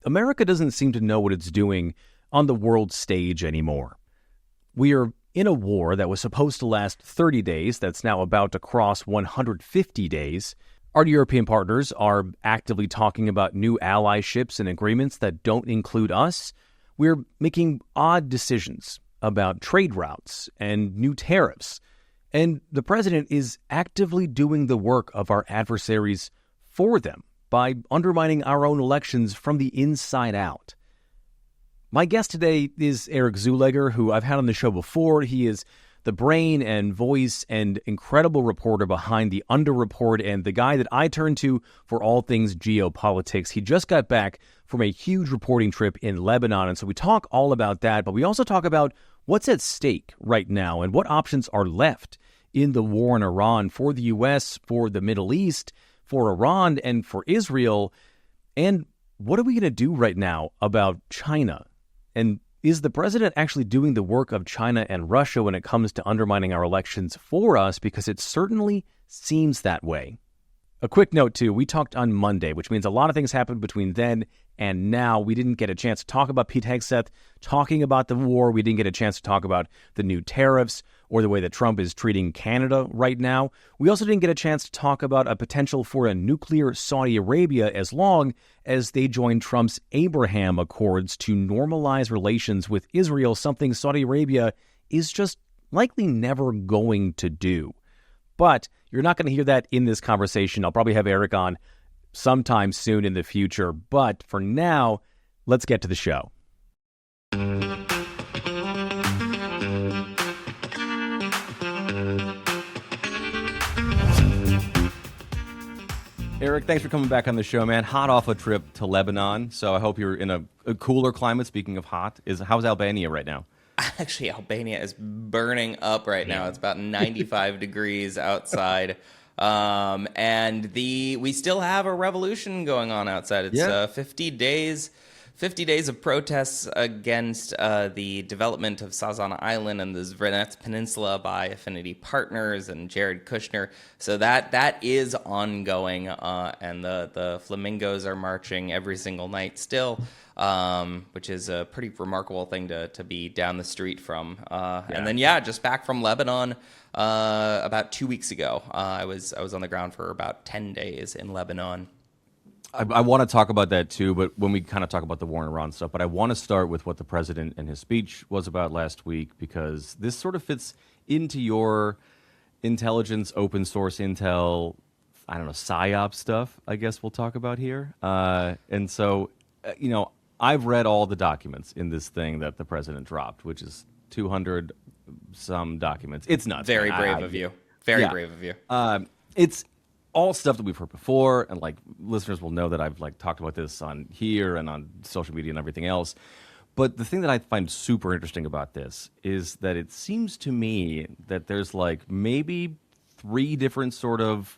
America doesn't seem to know what it's doing on the world stage anymore. We are in a war that was supposed to last 30 days that's now about to cross 150 days. Our European partners are actively talking about new allyships and agreements that don't include us. We're making odd decisions about trade routes and new tariffs. And the president is actively doing the work of our adversaries for them by undermining our own elections from the inside out. My guest today is Eric Zuleger, who I've had on the show before. He is the brain and voice and incredible reporter behind the Underreport and the guy that I turn to for all things geopolitics. He just got back from a huge reporting trip in Lebanon, and so we talk all about that, but we also talk about what's at stake right now and what options are left in the war in Iran for the U.S., for the Middle East, for Iran, and for Israel. And what are we going to do right now about China? And is the president actually doing the work of China and Russia when it comes to undermining our elections for us? Because it certainly seems that way. A quick note, too, we talked on Monday, which means a lot of things happened between then and now. We didn't get a chance to talk about Pete Hegseth talking about the war. We didn't get a chance to talk about the new tariffs or the way that Trump is treating Canada right now. We also didn't get a chance to talk about a potential for a nuclear Saudi Arabia as long as they join Trump's Abraham Accords to normalize relations with Israel, something Saudi Arabia is just likely never going to do. But you're not going to hear that in this conversation. I'll probably have Eric on sometime soon in the future. But for now, let's get to the show. Eric, thanks for coming back on the show, man. Hot off a trip to Lebanon, so I hope you're in a cooler climate. Speaking of hot, how's Albania right now? Actually, Albania is burning up right now. It's about 95 degrees outside. And we still have a revolution going on outside. It's 50 days of protests against the development of Sazan Island and the Zvenets Peninsula by Affinity Partners and Jared Kushner. So that is ongoing, and the flamingos are marching every single night still, which is a pretty remarkable thing to be down the street from. And then just back from Lebanon about 2 weeks ago. I was on the ground for about 10 days in Lebanon. I want to talk about that too, but when we kind of talk about the war in Iran stuff, but I want to start with what the president and his speech was about last week, because this sort of fits into your intelligence, open source intel, PSYOP stuff, I guess we'll talk about here. And so, I've read all the documents in this thing that the president dropped, which is 200 some documents. It's nuts. Very brave of you. Very brave of you. It's all stuff that we've heard before, and listeners will know that I've talked about this on here and on social media and everything else. But the thing that I find super interesting about this is that it seems to me that there's maybe three different sort of,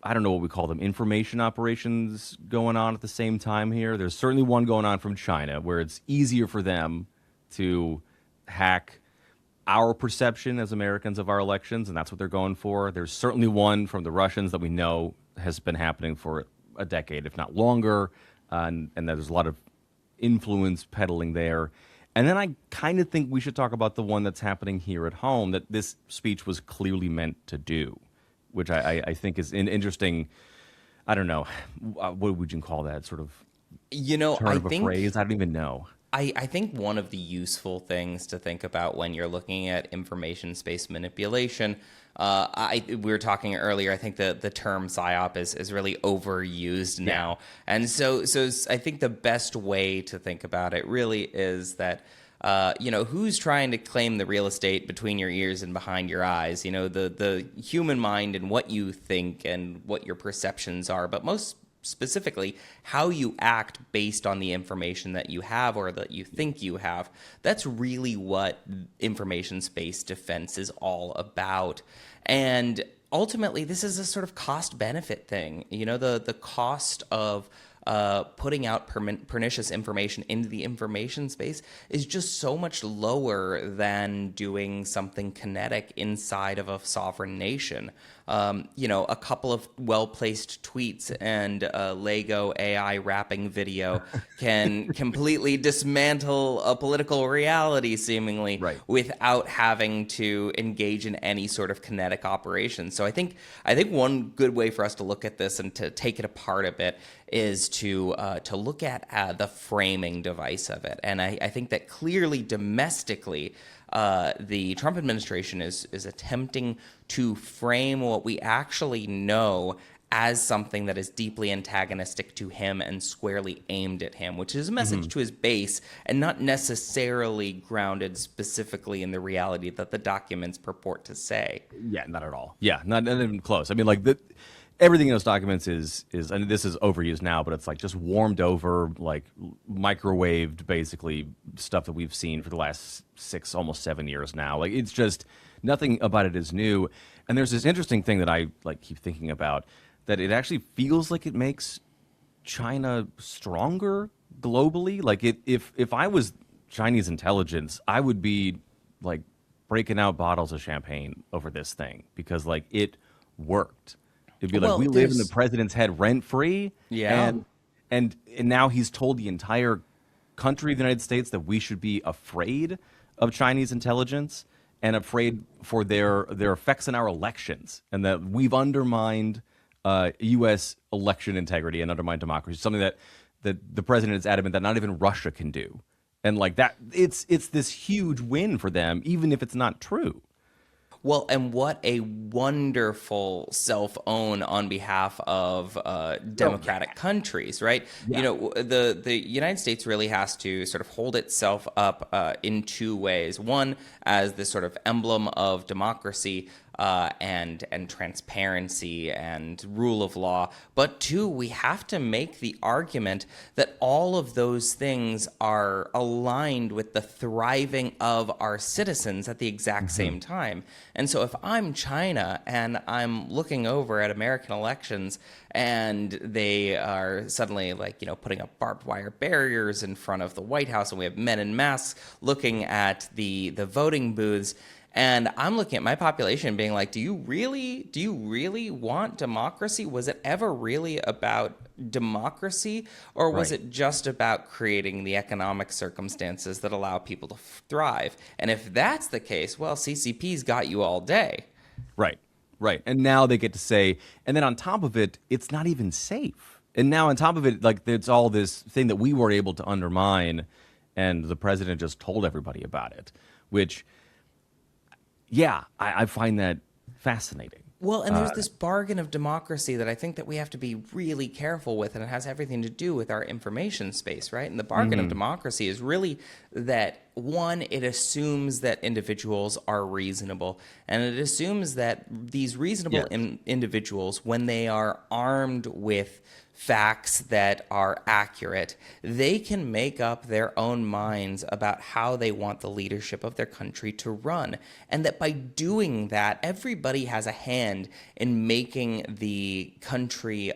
I don't know what we call them, information operations going on at the same time here. There's certainly one going on from China where it's easier for them to hack our perception as Americans of our elections, and that's what they're going for. There's certainly one from the Russians that we know has been happening for a decade, if not longer, and there's a lot of influence peddling there. And then I kind of think we should talk about the one that's happening here at home that this speech was clearly meant to do, which I think is an interesting, I don't know, what would you call that, sort of turn of a phrase? I don't even know. I think one of the useful things to think about when you're looking at information space manipulation, we were talking earlier, I think the term PSYOP is really overused now. And so I think the best way to think about it really is that, who's trying to claim the real estate between your ears and behind your eyes? The human mind and what you think and what your perceptions are, but most specifically how you act based on the information that you have or that you think you have. That's really what information space defense is all about. And ultimately, this is a sort of cost-benefit thing. The cost of putting out pernicious information into the information space is just so much lower than doing something kinetic inside of a sovereign nation. a couple of well-placed tweets and a Lego AI rapping video can completely dismantle a political reality, seemingly, Right. without having to engage in any sort of kinetic operation. So I think one good way for us to look at this and to take it apart a bit is to look at the framing device of it. And I think that clearly domestically, the Trump administration is attempting to frame what we actually know as something that is deeply antagonistic to him and squarely aimed at him, which is a message to his base and not necessarily grounded specifically in the reality that the documents purport to say. Yeah, not at all. Yeah, not even close. I mean, like, everything in those documents is, and this is overused now, but it's like just warmed over, like microwaved, basically stuff that we've seen for the last 6, almost 7 years now. Like, it's just nothing about it is new. And there's this interesting thing that I like keep thinking about, that it actually feels like it makes China stronger globally. Like, if I was Chinese intelligence, I would be like breaking out bottles of champagne over this thing, because like it worked. It'd be like, we live in the president's head rent free. Yeah. And now he's told the entire country of the United States that we should be afraid of Chinese intelligence and afraid for their effects in our elections, and that we've undermined U.S. election integrity and undermined democracy, something that the president is adamant that not even Russia can do. And like that, it's this huge win for them, even if it's not true. Well, and what a wonderful self-own on behalf of democratic countries, right? Yeah. You know, the United States really has to sort of hold itself up in two ways. One, as this sort of emblem of democracy and transparency and rule of law. But two, we have to make the argument that all of those things are aligned with the thriving of our citizens at the exact same time. And so if I'm China and I'm looking over at American elections and they are suddenly putting up barbed wire barriers in front of the White House, and we have men in masks looking at the voting booths, and I'm looking at my population being like, do you really want democracy? Was it ever really about democracy, or was it just about creating the economic circumstances that allow people to thrive? And if that's the case, well, CCP's got you all day. Right. And now they get to say, and then on top of it, it's not even safe. And now on top of it, like, there's all this thing that we were able to undermine, and the president just told everybody about it, which, yeah, I find that fascinating. Well, and there's this bargain of democracy that I think that we have to be really careful with, and it has everything to do with our information space, right? And the bargain of democracy is really that, one, it assumes that individuals are reasonable, and it assumes that these reasonable individuals, when they are armed with facts that are accurate, they can make up their own minds about how they want the leadership of their country to run. And that by doing that, everybody has a hand in making the country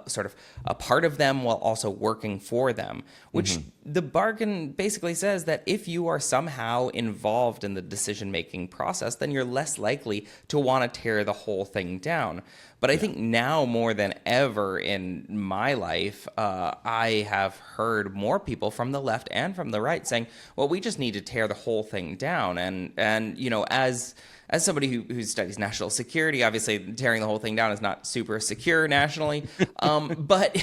sort of a part of them while also working for them, which the bargain basically says that if you are somehow involved in the decision-making process, then you're less likely to want to tear the whole thing down. But I think now more than ever in my life, I have heard more people from the left and from the right saying, well, we just need to tear the whole thing down. And you know, as somebody who studies national security, obviously tearing the whole thing down is not super secure nationally. But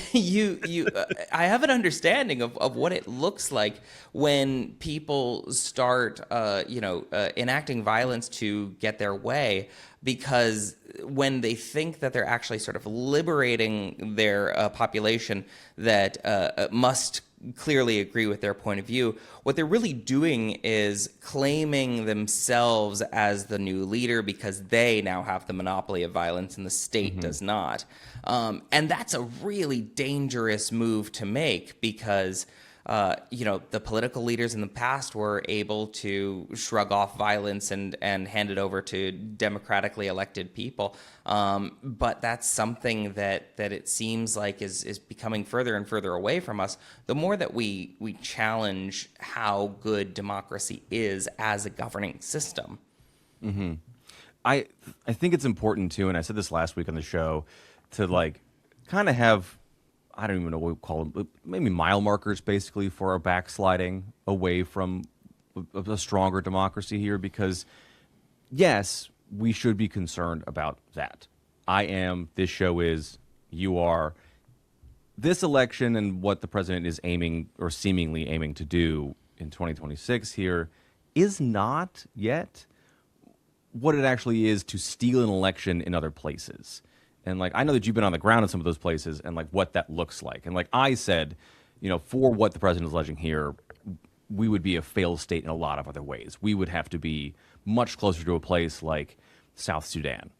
I have an understanding of what it looks like when people start, enacting violence to get their way, because when they think that they're actually sort of liberating their population that must clearly agree with their point of view, what they're really doing is claiming themselves as the new leader because they now have the monopoly of violence and the state does not. And that's a really dangerous move to make because the political leaders in the past were able to shrug off violence and hand it over to democratically elected people. But that's something that it seems like is becoming further and further away from us. The more that we challenge how good democracy is as a governing system. I think it's important too, and I said this last week on the show, to like kind of have, I don't even know what we call them, maybe mile markers basically for our backsliding away from a stronger democracy here, because yes, we should be concerned about that. I am, this show is, you are. This election and what the president is aiming or seemingly aiming to do in 2026 here is not yet what it actually is to steal an election in other places. And like, I know that you've been on the ground in some of those places and like what that looks like. And like I said, for what the president is alleging here, we would be a failed state in a lot of other ways. We would have to be much closer to a place like South Sudan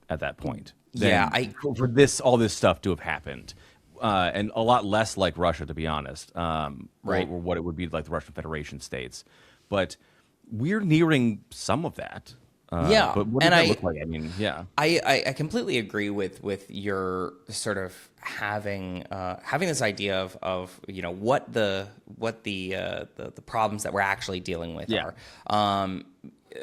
at that point. For all this stuff to have happened. And a lot less like Russia, to be honest, right. or what it would be like the Russian Federation states. But we're nearing some of that. But what does that look like? I mean, yeah. I completely agree with your sort of having this idea of what the problems that we're actually dealing with are.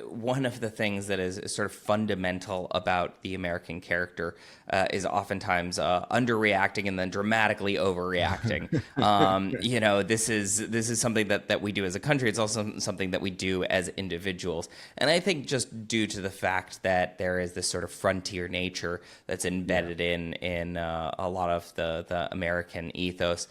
One of the things that is sort of fundamental about the American character is oftentimes underreacting and then dramatically overreacting. This is something that we do as a country. It's also something that we do as individuals. And I think just due to the fact that there is this sort of frontier nature that's embedded in a lot of the American ethos,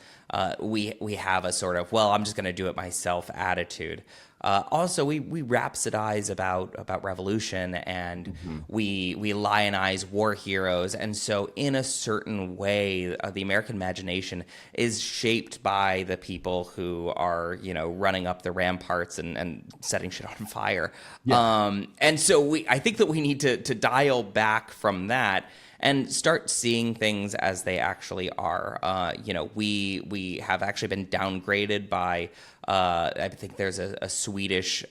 we have a sort of, well, I'm just going to do it myself attitude. Also, we rhapsodize about revolution, and we lionize war heroes, and so in a certain way, the American imagination is shaped by the people who are running up the ramparts and setting shit on fire. And so I think that we need to dial back from that and start seeing things as they actually are. We have actually been downgraded by. I think there's a Swedish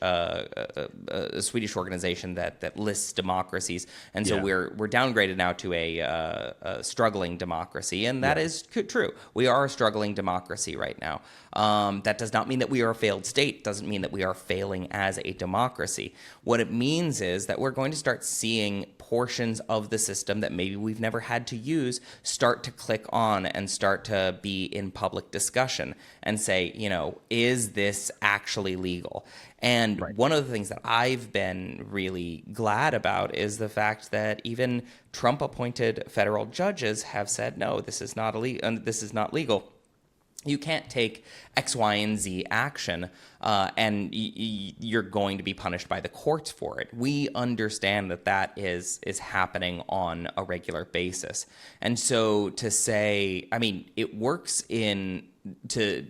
organization that lists democracies, and so we're downgraded now to a struggling democracy, and that is true. We are a struggling democracy right now. That does not mean that we are a failed state. Doesn't mean that we are failing as a democracy. What it means is that we're going to start seeing portions of the system that maybe we've never had to use start to click on and start to be in public discussion and say, is this actually legal? And one of the things that I've been really glad about is the fact that even Trump-appointed federal judges have said, no, this is not illegal. This is not legal. You can't take X, Y, and Z action, and you're going to be punished by the courts for it. We understand that is happening on a regular basis. And so to say, it works to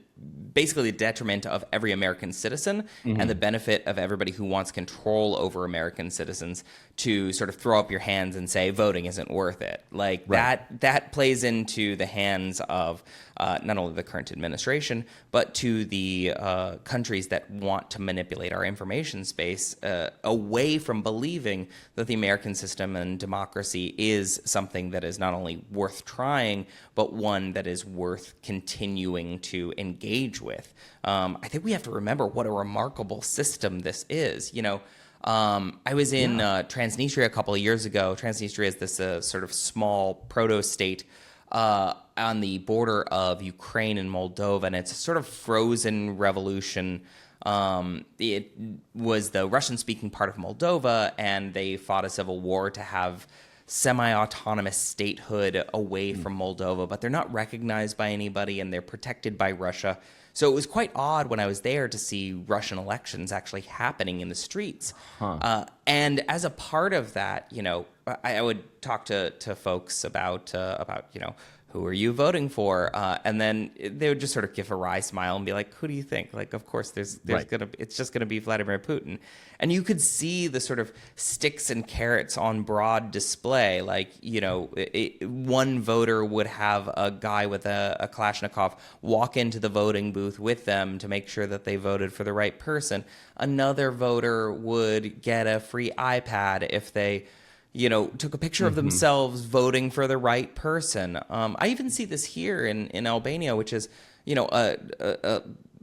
basically the detriment of every American citizen and the benefit of everybody who wants control over American citizens to sort of throw up your hands and say voting isn't worth it. That plays into the hands of not only the current administration, but to the countries that want to manipulate our information space away from believing that the American system and democracy is something that is not only worth trying, but one that is worth continuing to engage with. I think we have to remember what a remarkable system this is. I was in Transnistria a couple of years ago. Transnistria is this sort of small proto-state on the border of Ukraine and Moldova, and it's a sort of frozen revolution. It was the Russian-speaking part of Moldova, and they fought a civil war to have semi-autonomous statehood away from Moldova, but they're not recognized by anybody, and they're protected by Russia. So it was quite odd when I was there to see Russian elections actually happening in the streets. And as a part of that, I would talk to folks about who are you voting for? And then they would just sort of give a wry smile and be like, who do you think? Like, of course, it's just gonna be Vladimir Putin. And you could see the sort of sticks and carrots on broad display. Like, one voter would have a guy with a Kalashnikov walk into the voting booth with them to make sure that they voted for the right person. Another voter would get a free iPad if they took a picture of themselves voting for the right person. I even see this here in Albania, which is,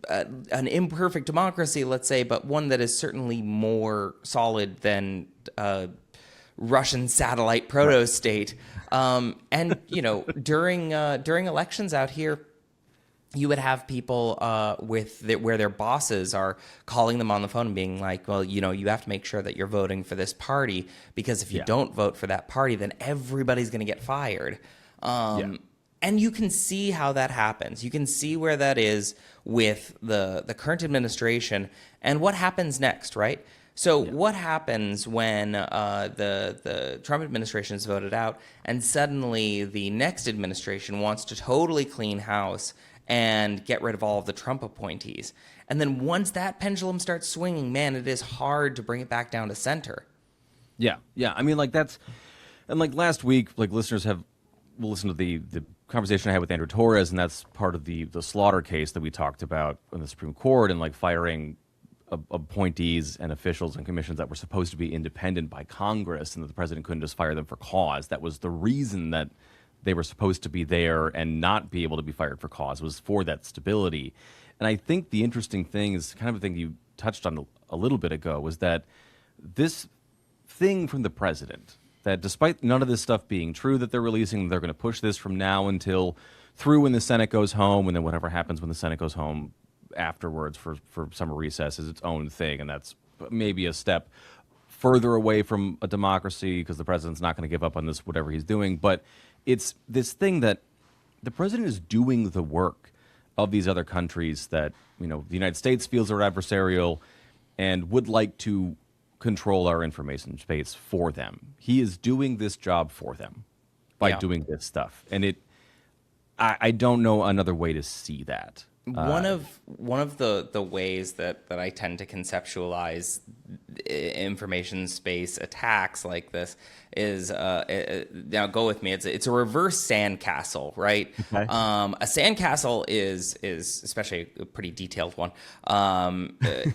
an imperfect democracy, let's say, but one that is certainly more solid than Russian satellite proto-state. And, you know, during elections out here, you would have people where their bosses are calling them on the phone and being like, well, you know, you have to make sure that you're voting for this party, because if you don't vote for that party, then everybody's going to get fired. And you can see how that happens. You can see where that is with the current administration and what happens next, right? So what happens when the Trump administration is voted out and suddenly the next administration wants to totally clean house and get rid of all of the Trump appointees? And then once that pendulum starts swinging, man, it is hard to bring it back down to center. Yeah. I mean, like and like last week, like listeners will listen to the conversation I had with Andrew Torres, and that's part of the slaughter case that we talked about in the Supreme Court, and like firing appointees and officials and commissions that were supposed to be independent by Congress, and that the president couldn't just fire them for cause. That was the reason that they were supposed to be there and not be able to be fired for cause, was for that stability. And I think the interesting thing is kind of a thing you touched on a little bit ago, was that this thing from the president, that despite none of this stuff being true that they're releasing, they're going to push this from now until through when the Senate goes home, and then whatever happens when the Senate goes home afterwards for summer recess is its own thing, and that's maybe a step further away from a democracy because the president's not going to give up on this, whatever he's doing. But it's this thing that the president is doing the work of these other countries that, you know, the United States feels are adversarial and would like to control our information space for them. He is doing this job for them by doing this stuff. And I don't know another way to see that. One of the ways that I tend to conceptualize information space attacks like this is now go with me. It's a reverse sandcastle, right? Okay. A sandcastle is especially a pretty detailed one.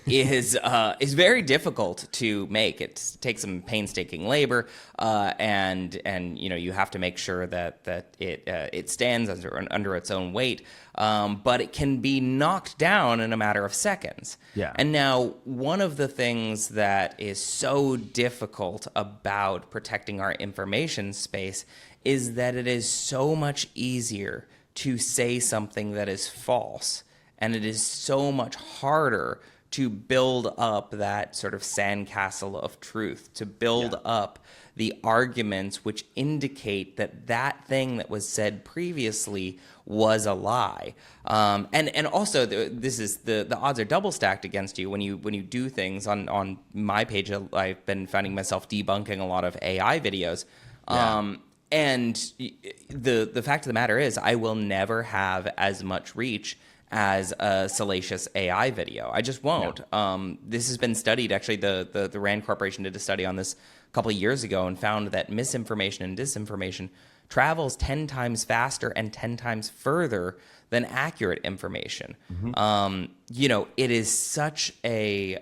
Is very difficult to make. It takes some painstaking labor, and you know, you have to make sure that it stands under its own weight. But it can be knocked down in a matter of seconds. Yeah. And now, one of the things that is so difficult about protecting our information space is that it is so much easier to say something that is false, and it is so much harder to build up that sort of sandcastle of truth, to build up the arguments which indicate that that thing that was said previously was a lie. And also, the odds are double stacked against you when you do things on my page. I've been finding myself debunking a lot of AI videos. And the fact of the matter is, I will never have as much reach as a salacious AI video. I just won't. No. This has been studied. Actually, the RAND Corporation did a study on this a couple of years ago and found that misinformation and disinformation travels 10 times faster and 10 times further than accurate information. Mm-hmm. You know, it is such a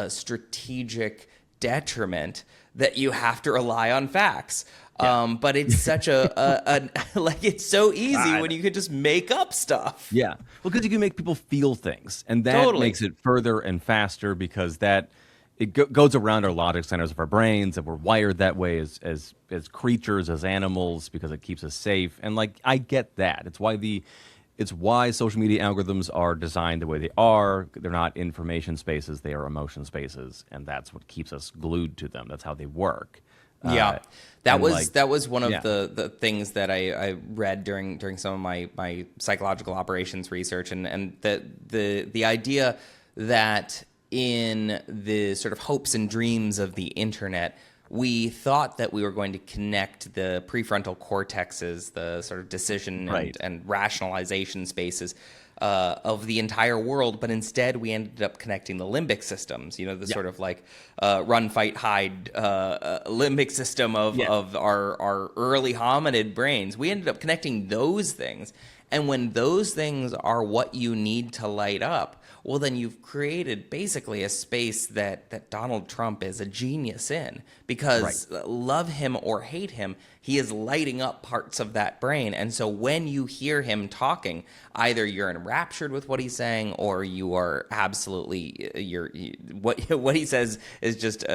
strategic detriment that you have to rely on facts. But it's such a like, it's so easy when you could just make up stuff. Yeah. Well, because you can make people feel things, and that makes it further and faster, because that it goes around our logic centers of our brains, and we're wired that way as creatures, as animals, because it keeps us safe. And like, I get that. It's why social media algorithms are designed the way they are. They're not information spaces, they are emotion spaces, and that's what keeps us glued to them. That's how they work. That was one of the things that I read during some of my psychological operations research, and the idea that in the sort of hopes and dreams of the internet, we thought that we were going to connect the prefrontal cortexes, the sort of decision and rationalization spaces of the entire world, but instead we ended up connecting the limbic systems, you know, the sort of like run, fight, hide limbic system of our early hominid brains. We ended up connecting those things. And when those things are what you need to light up, well, then you've created basically a space that Donald Trump is a genius in, because love him or hate him, he is lighting up parts of that brain. And so when you hear him talking, either you're enraptured with what he's saying, or you are absolutely what he says is just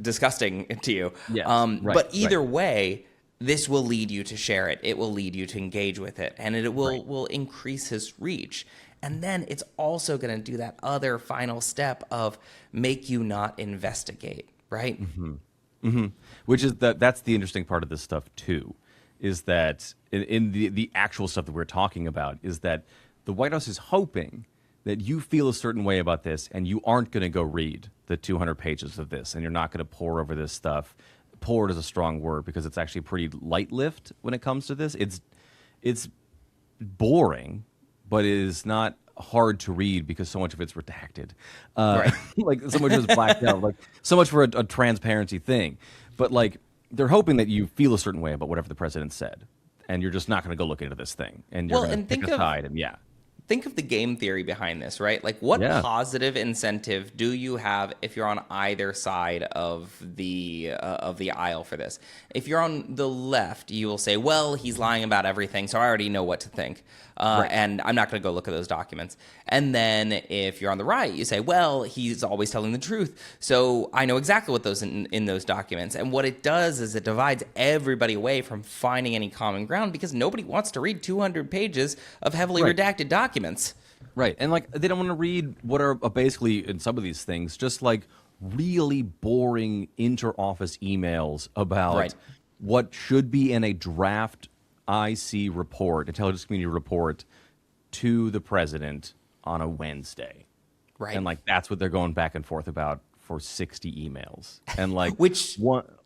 disgusting to you. Yes, But either way, this will lead you to share it. It will lead you to engage with it, and it will increase his reach. And then it's also going to do that other final step of make you not investigate, right? Which is that's the interesting part of this stuff too, is that in the actual stuff that we're talking about, is that the White House is hoping that you feel a certain way about this and you aren't going to go read the 200 pages of this, and you're not going to pore over this stuff. Poured is a strong word, because it's actually pretty light lift when it comes to this. It's boring, but it is not hard to read because so much of it's redacted. Like so much is blacked out. Like so much for a transparency thing. But like they're hoping that you feel a certain way about whatever the president said, and you're just not going to go look into this thing, and you're going to pick a side. And think of the game theory behind this, right? Like, what positive incentive do you have if you're on either side of the aisle for this? If you're on the left, you will say, well, he's lying about everything, so I already know what to think, and I'm not going to go look at those documents. And then if you're on the right, you say, well, he's always telling the truth, so I know exactly what those in those documents. And what it does is it divides everybody away from finding any common ground, because nobody wants to read 200 pages of heavily redacted documents. Right. And like they don't want to read what are basically, in some of these things, just like really boring inter-office emails about what should be in a draft IC report, intelligence community report, to the president on a Wednesday. Right. And like that's what they're going back and forth about for 60 emails. And like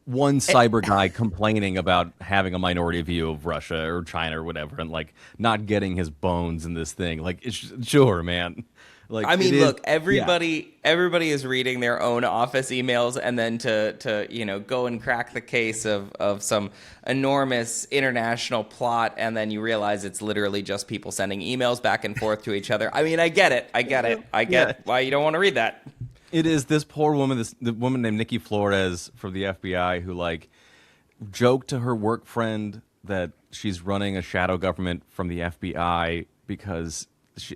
one cyber guy complaining about having a minority view of Russia or China or whatever, and like not getting his bones in this thing. Like, sure, man. Like, I mean, look, everybody is reading their own office emails, and then to go and crack the case of some enormous international plot, and then you realize it's literally just people sending emails back and forth to each other. I mean, I get it. I get why you don't want to read that. It is this poor woman, the woman named Nikki Flores from the FBI, who like joked to her work friend that she's running a shadow government from the FBI because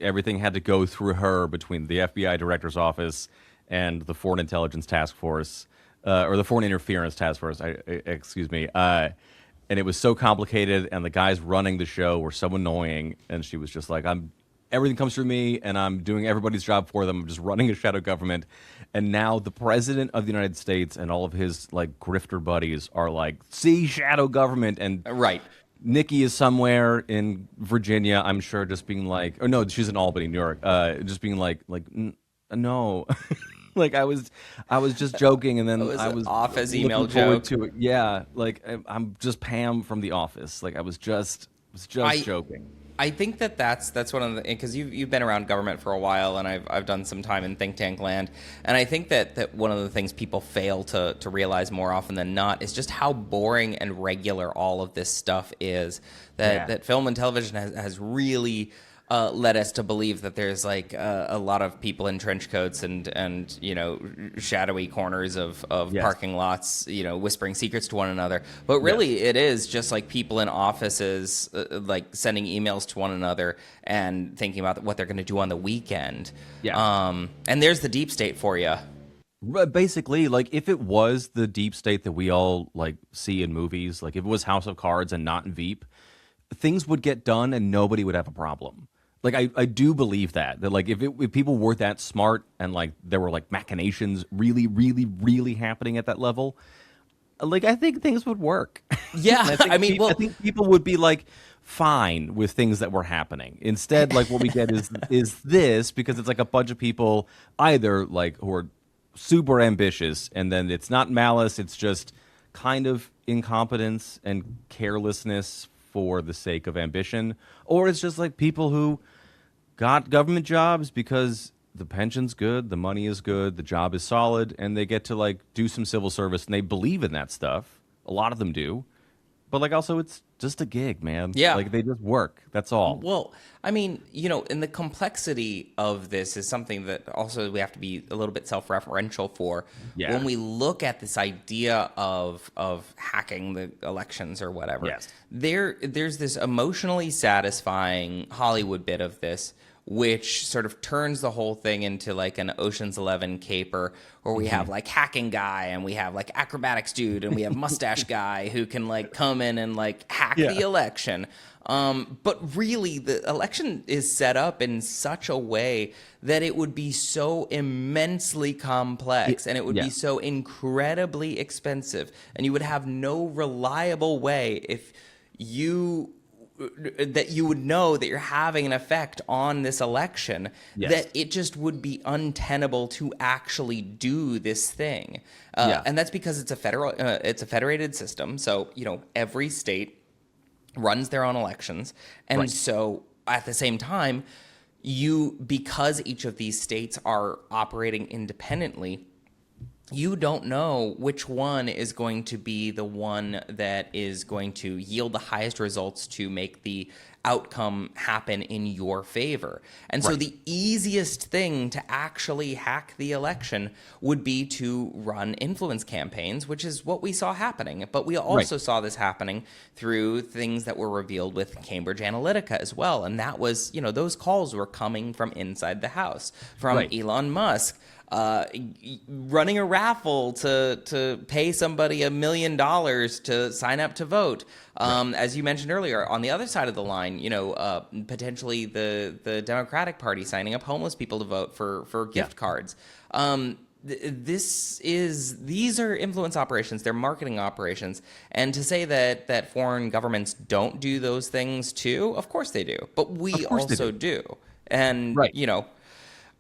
everything had to go through her between the FBI director's office and the Foreign Intelligence Task Force, or the Foreign Interference Task Force, excuse me. And it was so complicated, and the guys running the show were so annoying, and she was just like, everything comes through me, and I'm doing everybody's job for them. I'm just running a shadow government. And now the president of the United States and all of his like grifter buddies are like, see, shadow government. And Nikki is somewhere in Virginia, I'm sure, just being like, or no, she's in Albany, New York, just being like, no. Like I was just joking, and then I was office email joke to it. Yeah, like I'm just Pam from The Office. Like I was just joking. I think that's one of the, because you've been around government for a while, and I've done some time in think tank land, and I think that one of the things people fail to realize more often than not is just how boring and regular all of this stuff is. That film and television has really led us to believe that there's like a lot of people in trench coats and shadowy corners of parking lots, whispering secrets to one another. But really, it is just like people in offices, like sending emails to one another and thinking about what they're going to do on the weekend. And there's the deep state for you. Basically, like if it was the deep state that we all like see in movies, like if it was House of Cards and not Veep, things would get done and nobody would have a problem. Like I do believe that like if people were that smart and like there were like machinations really, really, really happening at that level, like I think things would work. Yeah, I think people would be like fine with things that were happening. Instead, like what we get is this, because it's like a bunch of people either like who are super ambitious, and then it's not malice, it's just kind of incompetence and carelessness for the sake of ambition, or it's just like people who got government jobs because the pension's good, the money is good, the job is solid, and they get to like do some civil service, and they believe in that stuff. A lot of them do, but like also it's just a gig, man. Yeah. Like they just work. That's all. Well, I mean, and the complexity of this is something that also we have to be a little bit self-referential for. Yeah. When we look at this idea of hacking the elections or whatever, Yes. there's this emotionally satisfying Hollywood bit of this, which sort of turns the whole thing into like an Ocean's 11 caper, where we have like hacking guy and we have like acrobatics dude and we have mustache guy who can like come in and like hack the election. But really, the election is set up in such a way that it would be so immensely complex and it would be so incredibly expensive, and you would have no reliable way that you would know that you're having an effect on this election, that it just would be untenable to actually do this thing. And that's because it's a federated system. So, every state runs their own elections. And so at the same time, because each of these states are operating independently, you don't know which one is going to be the one that is going to yield the highest results to make the outcome happen in your favor. And so the easiest thing to actually hack the election would be to run influence campaigns, which is what we saw happening. But we also saw this happening through things that were revealed with Cambridge Analytica as well. And that was, those calls were coming from inside the house, from Elon Musk. Running a raffle to pay somebody $1 million to sign up to vote. As you mentioned earlier, on the other side of the line, potentially the Democratic Party signing up homeless people to vote for gift cards. These are influence operations. They're marketing operations. And to say that foreign governments don't do those things too, of course they do. But we also do. And,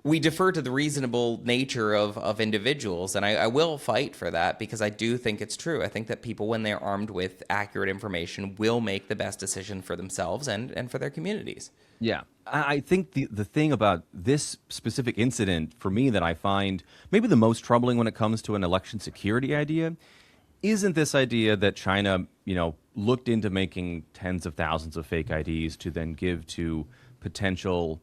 we defer to the reasonable nature of individuals, and I will fight for that because I do think it's true. I think that people, when they're armed with accurate information, will make the best decision for themselves and for their communities. Yeah. I think the thing about this specific incident, for me, that I find maybe the most troubling when it comes to an election security idea isn't this idea that China, looked into making tens of thousands of fake IDs to then give to potential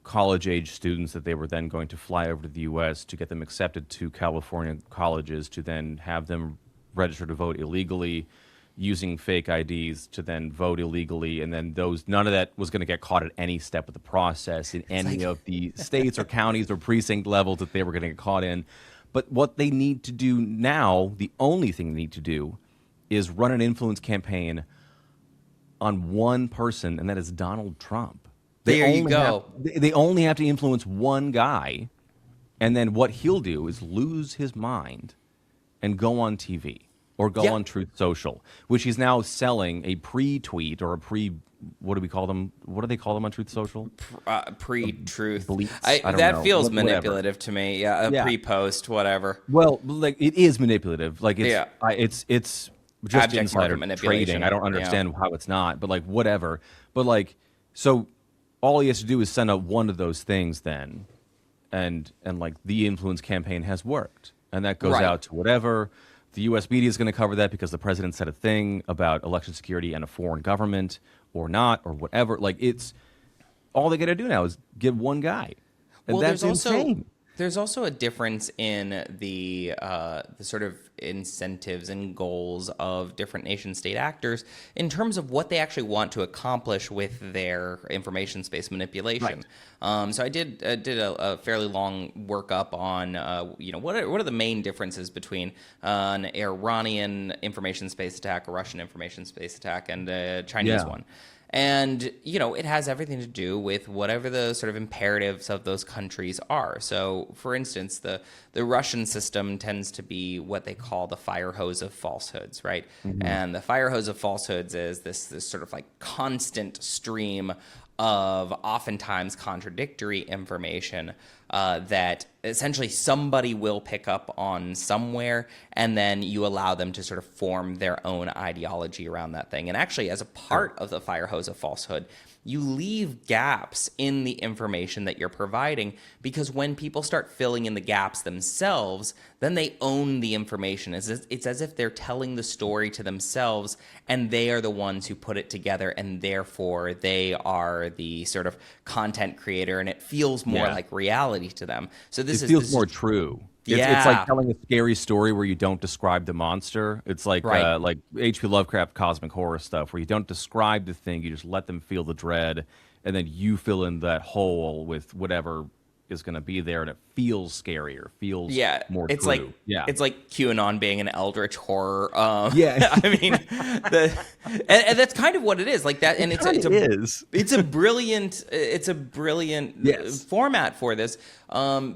college-age students that they were then going to fly over to the U.S. to get them accepted to California colleges, to then have them register to vote illegally using fake IDs to then vote illegally, and then none of that was going to get caught at any step of the process in any of the states or counties or precinct levels that they were going to get caught in. But what they need to do now, the only thing they need to do, is run an influence campaign on one person, and that is Donald Trump. There you go. They only have to influence one guy, and then what he'll do is lose his mind and go on TV or go on Truth Social, which he's now selling a pre-tweet or what do we call them? What do they call them on Truth Social? Pre-truth. That feels manipulative to me. Yeah, pre-post, whatever. Well, like it is manipulative. Like it's just abject insider manipulation. Trading. I don't understand how it's not, but like whatever. But like so. All he has to do is send out one of those things then, and like the influence campaign has worked. And that goes out to whatever. The U.S. media is going to cover that because the president said a thing about election security and a foreign government or not or whatever. Like it's all they got to do now is get one guy. And that's insane. There's also a difference in the sort of incentives and goals of different nation-state actors in terms of what they actually want to accomplish with their information space manipulation. So I did a fairly long workup on what are the main differences between an Iranian information space attack, a Russian information space attack, and a Chinese one. And, it has everything to do with whatever the sort of imperatives of those countries are. So, for instance, the Russian system tends to be what they call the fire hose of falsehoods, right? Mm-hmm. And the fire hose of falsehoods is this sort of like constant stream of oftentimes contradictory information that essentially somebody will pick up on somewhere, and then you allow them to sort of form their own ideology around that thing. And actually, as a part of the fire hose of falsehood you leave gaps in the information that you're providing, because when people start filling in the gaps themselves, then they own the information. It's as if they're telling the story to themselves, and they are the ones who put it together, and therefore they are the sort of content creator, and it feels more like reality to them. So it feels more true. It's like telling a scary story where you don't describe the monster. It's like H.P. Lovecraft cosmic horror stuff, where you don't describe the thing, you just let them feel the dread, and then you fill in that hole with whatever is going to be there, and it feels scarier, feels more it's true. It's like QAnon being an eldritch horror. I mean, and that's kind of what it is, like that. And it's a brilliant format for this,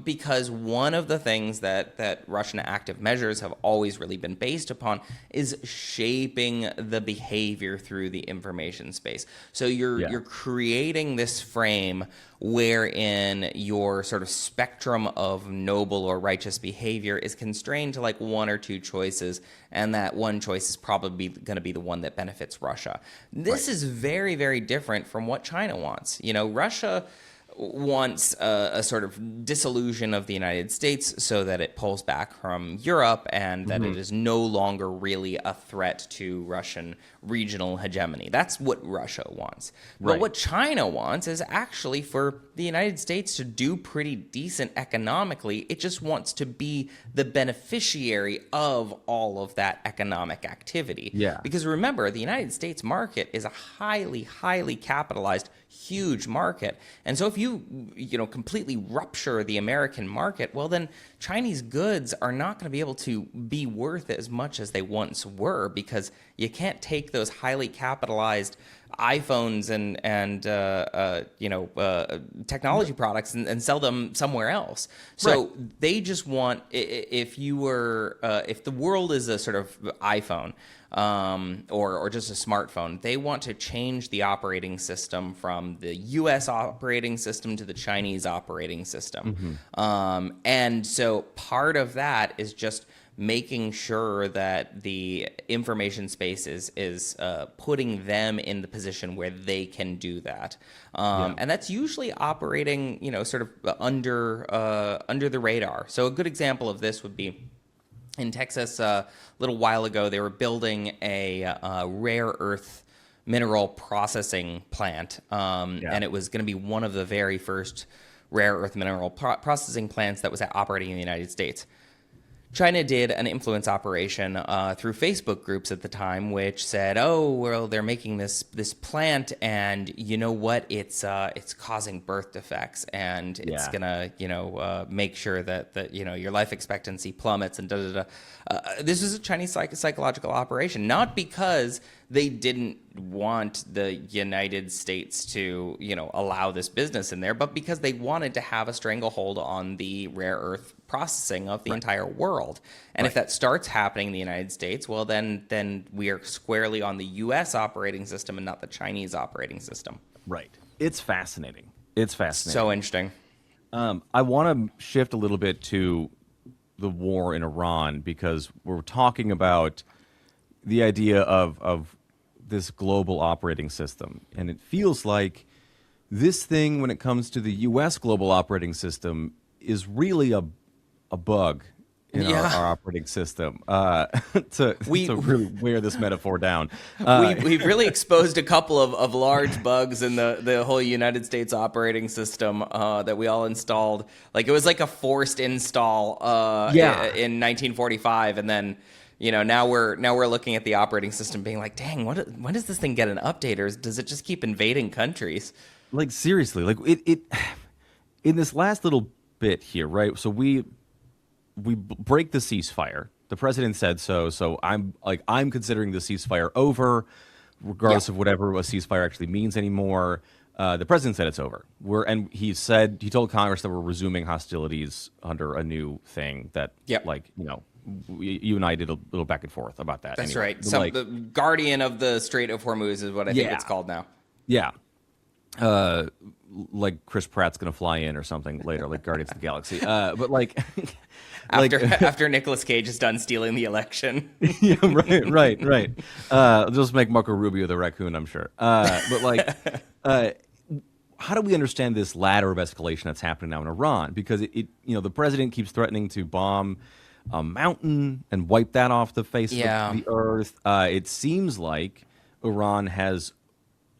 because one of the things that Russian active measures have always really been based upon is shaping the behavior through the information space. So you're creating this frame wherein your sort of spectrum of noble or righteous behavior is constrained to like one or two choices, and that one choice is probably going to be the one that benefits Russia. This is very, very different from what China wants. Russia wants a sort of dissolution of the United States so that it pulls back from Europe, and that it is no longer really a threat to Russian regional hegemony. That's what Russia wants. But what China wants is actually for the United States to do pretty decent economically. It just wants to be the beneficiary of all of that economic activity. Because remember, the United States market is a highly, highly capitalized, huge market. And so if you completely rupture the American market, well, then Chinese goods are not going to be able to be worth as much as they once were, because you can't take those highly capitalized iPhones and technology products and sell them somewhere else. So they just want, if the world is a sort of iPhone, or just a smartphone, they want to change the operating system from the U.S. operating system to the Chinese operating system. And so part of that is just making sure that the information space is putting them in the position where they can do that. And that's usually operating, sort of under the radar. So a good example of this would be in Texas. A little while ago, they were building a rare earth mineral processing plant, and it was going to be one of the very first rare earth mineral processing plants that was operating in the United States. China did an influence operation through Facebook groups at the time, which said, "Oh, well, they're making this plant, and you know what? It's causing birth defects, and it's gonna make sure that your life expectancy plummets." And this is a Chinese psychological operation, not because they didn't want the United States to allow this business in there, but because they wanted to have a stranglehold on the rare earth processing of the entire world. And if that starts happening in the United States, well, then we are squarely on the U.S. operating system and not the Chinese operating system. Right. It's fascinating. So interesting. I want to shift a little bit to the war in Iran, because we're talking about the idea of this global operating system. And it feels like this thing, when it comes to the U.S. global operating system, is really a bug in our operating system, to really wear this metaphor down. We've really exposed a couple of large bugs in the whole United States operating system that we all installed. Like, it was like a forced install in 1945, and then now we're looking at the operating system being like, dang, when does this thing get an update, or does it just keep invading countries? Like, seriously, like it in this last little bit here, right? So we break the ceasefire. The president said so. So I'm considering the ceasefire over, regardless of whatever a ceasefire actually means anymore. The president said it's over. He told Congress that we're resuming hostilities under a new thing that, you and I did a little back and forth about that. That's anyway. right. The Guardian of the Strait of Hormuz is what I think it's called now. Yeah. like Chris Pratt's going to fly in or something later, like Guardians of the Galaxy. But like, after Nicolas Cage is done stealing the election. Yeah, right. Just make Marco Rubio the raccoon, I'm sure. But like, how do we understand this ladder of escalation that's happening now in Iran? Because the president keeps threatening to bomb a mountain and wipe that off the face of the earth. It seems like Iran has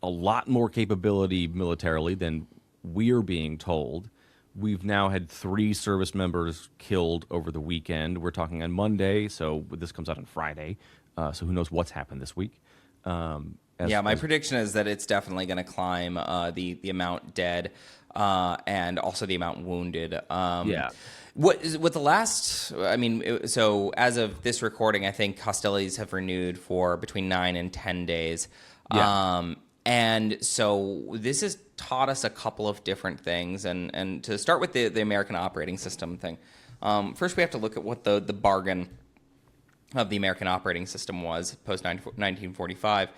a lot more capability militarily than we're being told. We've now had 3 service members killed over the weekend. We're talking on Monday, so this comes out on Friday. So who knows what's happened this week. My prediction is that it's definitely going to climb the amount dead and also the amount wounded. What the last, so as of this recording, I think hostilities have renewed for between 9 and 10 days. And so this has taught us a couple of different things. And to start with the American operating system thing, first we have to look at what the bargain of the American operating system was post-1945.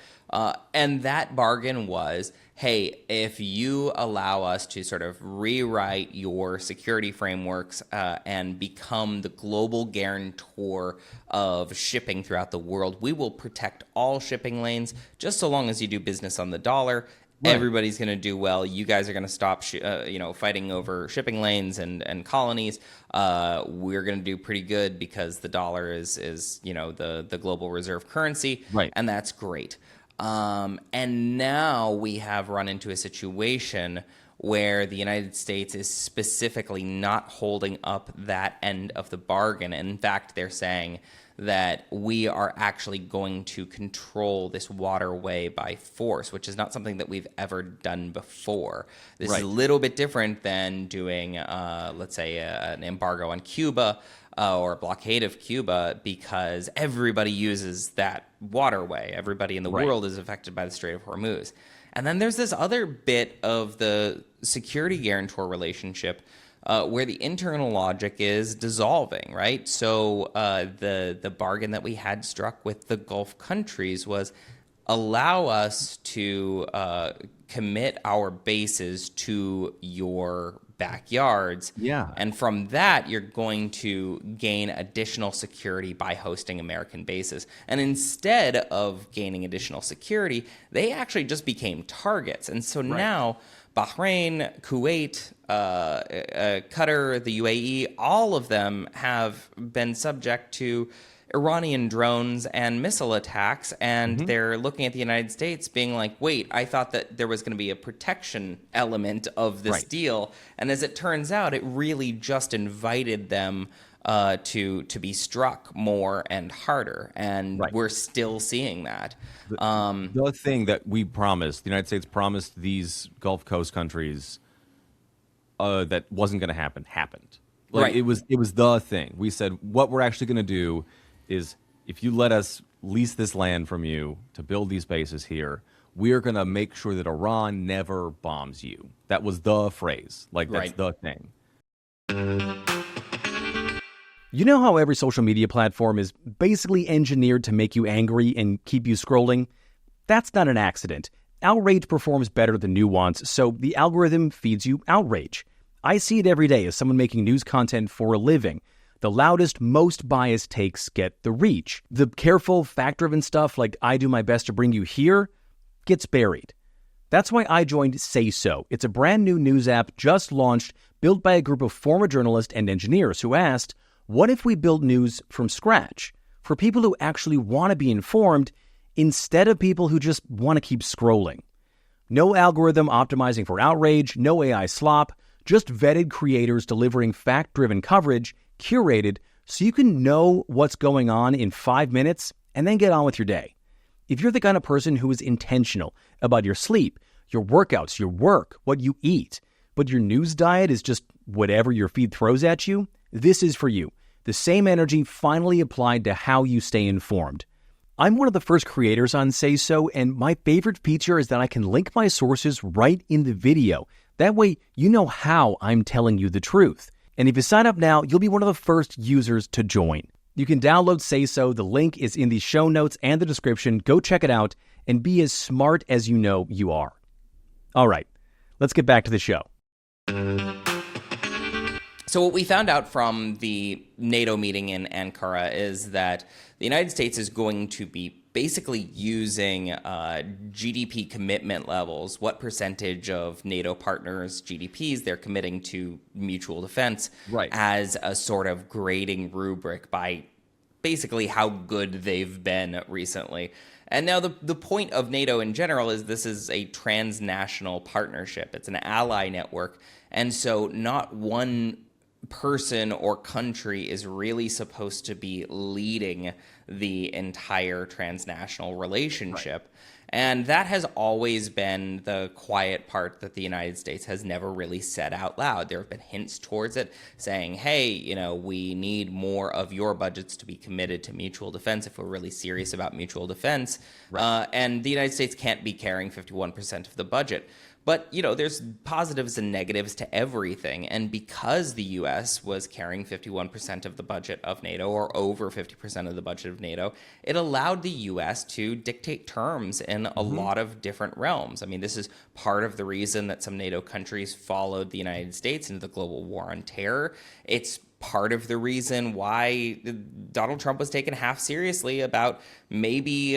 And that bargain was, hey, if you allow us to sort of rewrite your security frameworks and become the global guarantor of shipping throughout the world, we will protect all shipping lanes just so long as you do business on the dollar. Right. Everybody's going to do well. You guys are going to stop, fighting over shipping lanes and colonies. We're going to do pretty good because the dollar is the global reserve currency, right? And that's great. And now we have run into a situation where the United States is specifically not holding up that end of the bargain. And in fact, they're saying that we are actually going to control this waterway by force, which is not something that we've ever done before. This is a little bit different than doing, let's say, an embargo on Cuba or a blockade of Cuba, because everybody uses that waterway. Everybody in the world is affected by the Strait of Hormuz. And then there's this other bit of the security guarantor relationship where the internal logic is dissolving, right? So the bargain that we had struck with the Gulf countries was allow us to commit our bases to your backyards. Yeah. And from that, you're going to gain additional security by hosting American bases. And instead of gaining additional security, they actually just became targets. And so now Bahrain, Kuwait, Qatar, the UAE, all of them have been subject to Iranian drones and missile attacks, and they're looking at the United States being like, wait, I thought that there was going to be a protection element of this deal. And as it turns out, it really just invited them to be struck more and harder. And we're still seeing that. The thing that we promised, the United States promised these Gulf Coast countries that wasn't going to happen, happened. It was the thing. We said, what we're actually going to do is, if you let us lease this land from you to build these bases here, we're going to make sure that Iran never bombs you. That was the phrase. That's the thing. You know how every social media platform is basically engineered to make you angry and keep you scrolling? That's not an accident. Outrage performs better than nuance, so the algorithm feeds you outrage. I see it every day as someone making news content for a living. The loudest, most biased takes get the reach. The careful, fact-driven stuff like I do my best to bring you here gets buried. That's why I joined Say So. It's a brand new news app just launched, built by a group of former journalists and engineers who asked, what if we build news from scratch for people who actually want to be informed instead of people who just want to keep scrolling? No algorithm optimizing for outrage, no AI slop, just vetted creators delivering fact-driven coverage, curated so you can know what's going on in 5 minutes and then get on with your day. If you're the kind of person who is intentional about your sleep, your workouts, your work, what you eat, but your news diet is just whatever your feed throws at you, this is for you. The same energy finally applied to how you stay informed. I'm one of the first creators on Say So, and my favorite feature is that I can link my sources right in the video. That way, you know how I'm telling you the truth. And if you sign up now, you'll be one of the first users to join. You can download Say So. The link is in the show notes and the description. Go check it out and be as smart as you know you are. All right, Let's get back to the show. So what we found out from the NATO meeting in Ankara is that the United States is going to be basically using GDP commitment levels, what percentage of NATO partners' GDPs they're committing to mutual defense, right, as a sort of grading rubric by basically how good they've been recently. And now the point of NATO in general is this is a transnational partnership. It's an ally network. And so not one person or country is really supposed to be leading the entire transnational relationship. Right. And that has always been the quiet part that the United States has never really said out loud. There have been hints towards it saying, hey, you know, we need more of your budgets to be committed to mutual defense if we're really serious about mutual defense. Right. And the United States can't be carrying 51% of the budget. But, you know, there's positives and negatives to everything. And because the U.S. was carrying 51% of the budget of NATO, or over 50% of the budget of NATO, it allowed the U.S. to dictate terms in a lot of different realms. I mean, this is part of the reason that some NATO countries followed the United States into the global war on terror. It's part of the reason why Donald Trump was taken half seriously about maybe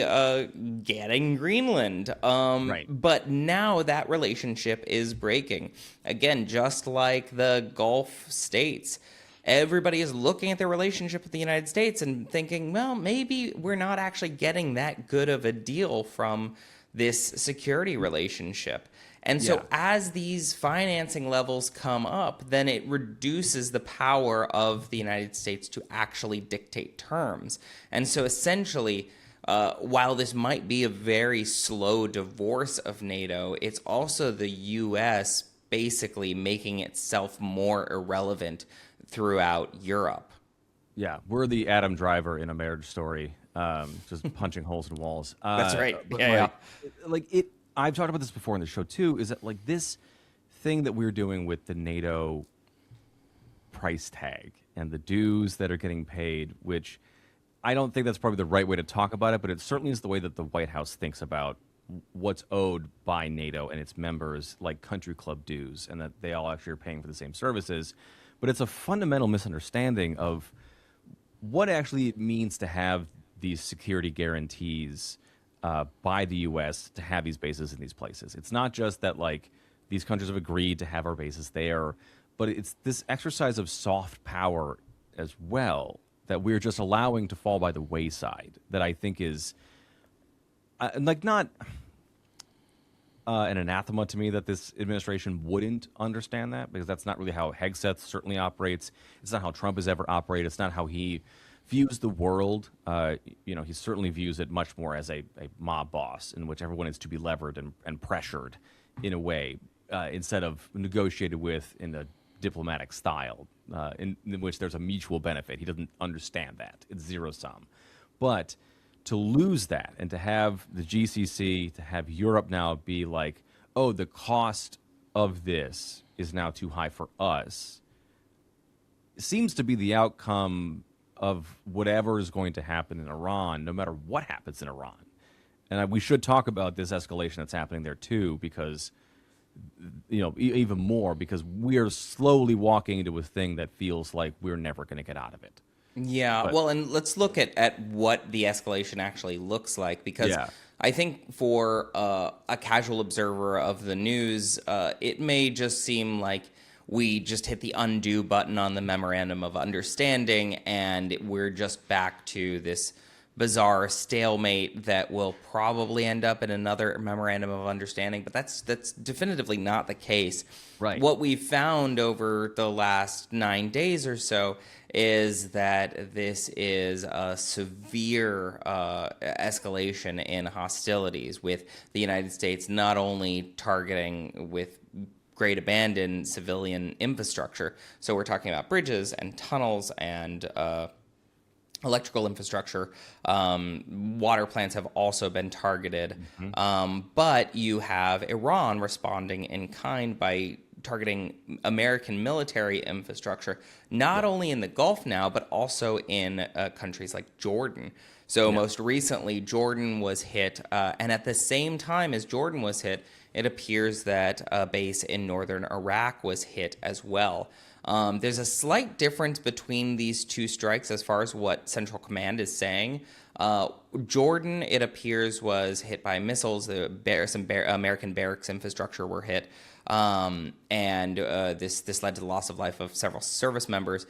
getting Greenland. Right. But now that relationship is breaking. Again, just like the Gulf states, everybody is looking at their relationship with the United States and thinking, well, maybe we're not actually getting that good of a deal from this security relationship. And so as these financing levels come up, then it reduces the power of the United States to actually dictate terms. And so essentially, while this might be a very slow divorce of NATO, it's also the U.S. basically making itself more irrelevant throughout Europe. Yeah, we're the Adam Driver in A Marriage Story, just punching holes in walls. That's right. I've talked about this before in the show too, is that like this thing that we're doing with the NATO price tag and the dues that are getting paid, which I don't think that's probably the right way to talk about it, but it certainly is the way that the White House thinks about what's owed by NATO and its members, like country club dues, and that they all actually are paying for the same services. But it's a fundamental misunderstanding of what actually it means to have these security guarantees by the U.S. to have these bases in these places. It's not just that like these countries have agreed to have our bases there, but it's this exercise of soft power as well that we're just allowing to fall by the wayside that I think is not an anathema to me that this administration wouldn't understand that, because that's not really how Hegseth certainly operates. It's not how Trump has ever operated. It's not how he views the world. He certainly views it much more as a mob boss in which everyone is to be levered and pressured in a way instead of negotiated with in a diplomatic style in which there's a mutual benefit. He doesn't understand that. It's zero sum. But to lose that and to have the GCC, to have Europe now be like, oh, the cost of this is now too high for us, seems to be the outcome of whatever is going to happen in Iran, no matter what happens in Iran. And we should talk about this escalation that's happening there too, because, even more, because we're slowly walking into a thing that feels like we're never going to get out of it. Yeah, well, and let's look at what the escalation actually looks like, because I think for a casual observer of the news, it may just seem like we just hit the undo button on the Memorandum of Understanding, and we're just back to this bizarre stalemate that will probably end up in another Memorandum of Understanding. But that's definitively not the case. Right. What we found over the last 9 days or so is that this is a severe escalation in hostilities, with the United States not only targeting with great abandon civilian infrastructure. So we're talking about bridges and tunnels and electrical infrastructure. Water plants have also been targeted. But you have Iran responding in kind by targeting American military infrastructure, not only in the Gulf now, but also in countries like Jordan. So most recently, Jordan was hit, and at the same time as Jordan was hit, it appears that a base in northern Iraq was hit as well. There's a slight difference between these two strikes as far as what Central Command is saying. Jordan, it appears, was hit by missiles. Some American barracks infrastructure were hit. This led to the loss of life of several service members.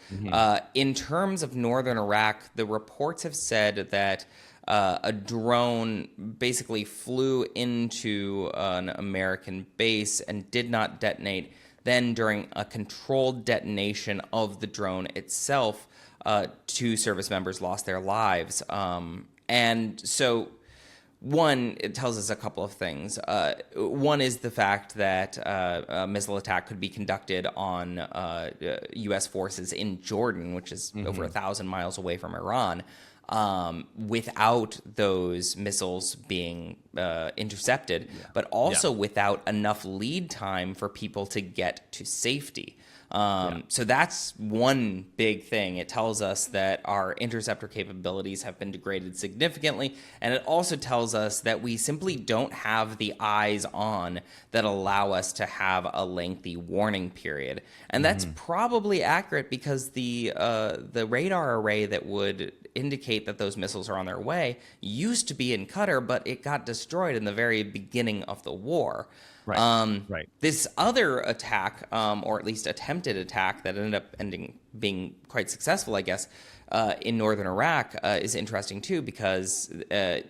In terms of northern Iraq, the reports have said that a drone basically flew into an American base and did not detonate. Then, during a controlled detonation of the drone itself, 2 service members lost their lives. And so, one, it tells us a couple of things. One is the fact that a missile attack could be conducted on U.S. forces in Jordan, which is over 1,000 miles away from Iran, without those missiles being intercepted, but also without enough lead time for people to get to safety. So that's one big thing. It tells us that our interceptor capabilities have been degraded significantly, and it also tells us that we simply don't have the eyes on that allow us to have a lengthy warning period. And that's probably accurate because the radar array that would indicate that those missiles are on their way used to be in Qatar, but it got destroyed in the very beginning of the war. Right. This other attack, or at least attempted attack that ended up being quite successful, I guess, in northern Iraq is interesting too, because a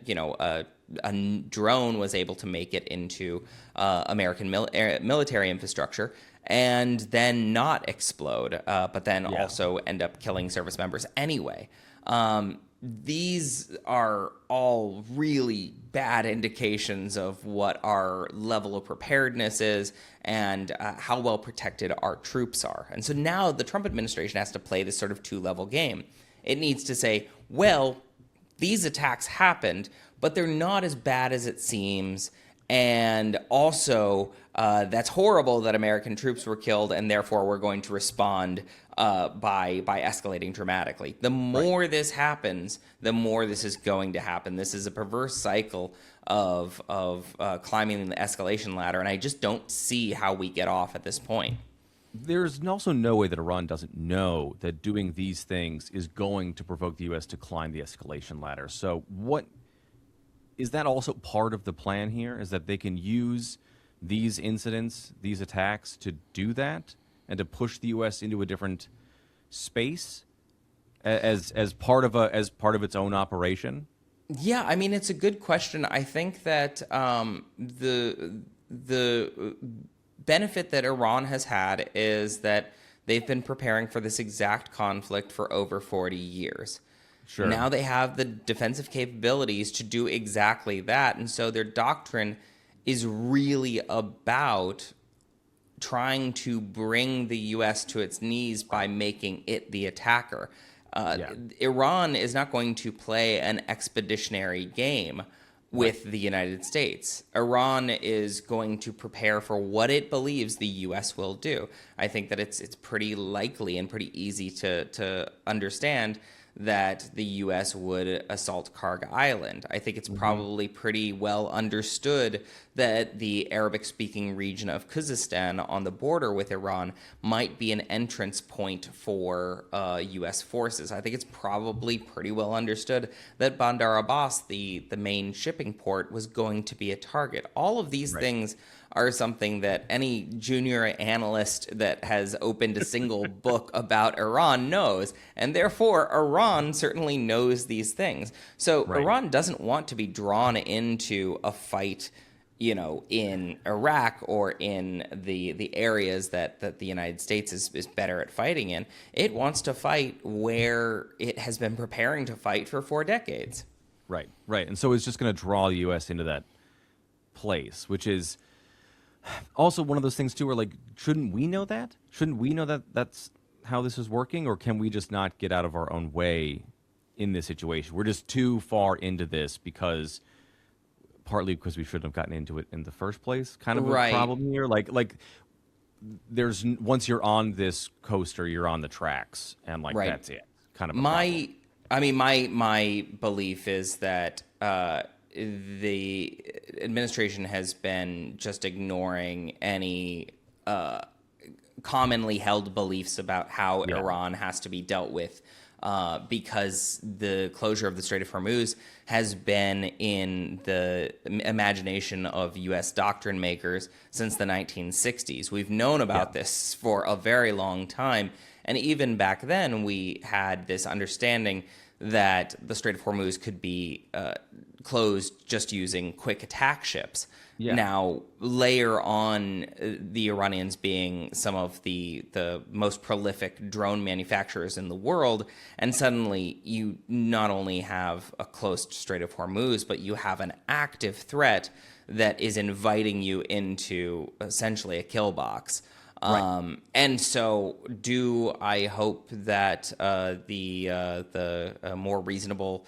drone was able to make it into American military infrastructure and then not explode, but then also end up killing service members anyway. These are all really bad indications of what our level of preparedness is and how well protected our troops are. And so now the Trump administration has to play this sort of 2-level game. It needs to say, well, these attacks happened, but they're not as bad as it seems. And also, that's horrible that American troops were killed, and therefore we're going to respond by escalating dramatically. The more this happens, the more this is going to happen. This is a perverse cycle of climbing the escalation ladder, and I just don't see how we get off at this point. There's also no way that Iran doesn't know that doing these things is going to provoke the U.S. to climb the escalation ladder. So what is that also part of the plan here, is that they can use these incidents, these attacks, to do that and to push the U.S. into a different space as part of its own operation? Yeah, I mean, it's a good question. I think that the benefit that Iran has had is that they've been preparing for this exact conflict for over 40 years. Sure. Now they have the defensive capabilities to do exactly that. And so their doctrine is really about trying to bring the U.S. to its knees by making it the attacker. Iran is not going to play an expeditionary game with the United States. Iran is going to prepare for what it believes the U.S. will do. I think that it's pretty likely and pretty easy to understand that the U.S. would assault Karg Island. I think it's probably pretty well understood that the Arabic-speaking region of Khuzestan on the border with Iran might be an entrance point for U.S. forces. I think it's probably pretty well understood that Bandar Abbas, the main shipping port, was going to be a target. All of these things are something that any junior analyst that has opened a single book about Iran knows, and therefore Iran certainly knows these things. So Iran doesn't want to be drawn into a fight, in Iraq or in the areas that the United States is better at fighting in. It wants to fight where it has been preparing to fight for 4 decades. Right. And so it's just going to draw the U.S. into that place, which is also one of those things, too, where, shouldn't we know that? Shouldn't we know that that's how this is working? Or can we just not get out of our own way in this situation? We're just too far into this partly because we shouldn't have gotten into it in the first place, kind of a problem here. There's once you're on this coaster, you're on the tracks, and that's it. Kind of a problem. My belief is that the administration has been just ignoring any commonly held beliefs about how Iran has to be dealt with, because the closure of the Strait of Hormuz has been in the imagination of U.S. doctrine makers since the 1960s. We've known about this for a very long time, and even back then we had this understanding that the Strait of Hormuz could be closed just using quick attack ships. Yeah. Now, layer on the Iranians being some of the most prolific drone manufacturers in the world, and suddenly you not only have a closed Strait of Hormuz, but you have an active threat that is inviting you into essentially a kill box. Right. And so do I hope that the more reasonable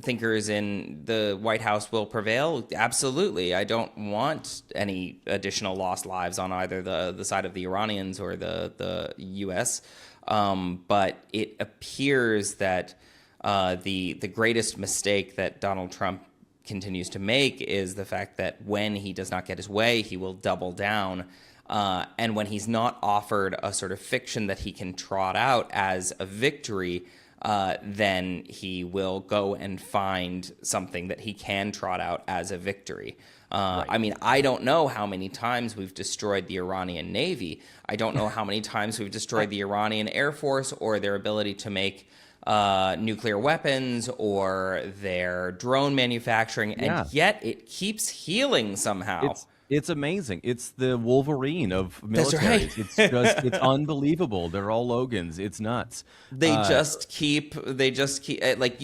thinkers in the White House will prevail? Absolutely. I don't want any additional lost lives on either the side of the Iranians or the U.S. But it appears that the greatest mistake that Donald Trump continues to make is the fact that when he does not get his way, he will double down. And when he's not offered a sort of fiction that he can trot out as a victory, then he will go and find something that he can trot out as a victory. Right. I mean, I don't know how many times we've destroyed the Iranian Navy. I don't know how many times we've destroyed the Iranian Air Force or their ability to make nuclear weapons or their drone manufacturing, and yet it keeps healing somehow. It's amazing. It's the Wolverine of militaries. That's right. It's unbelievable. They're all Logans. It's nuts. They just keep like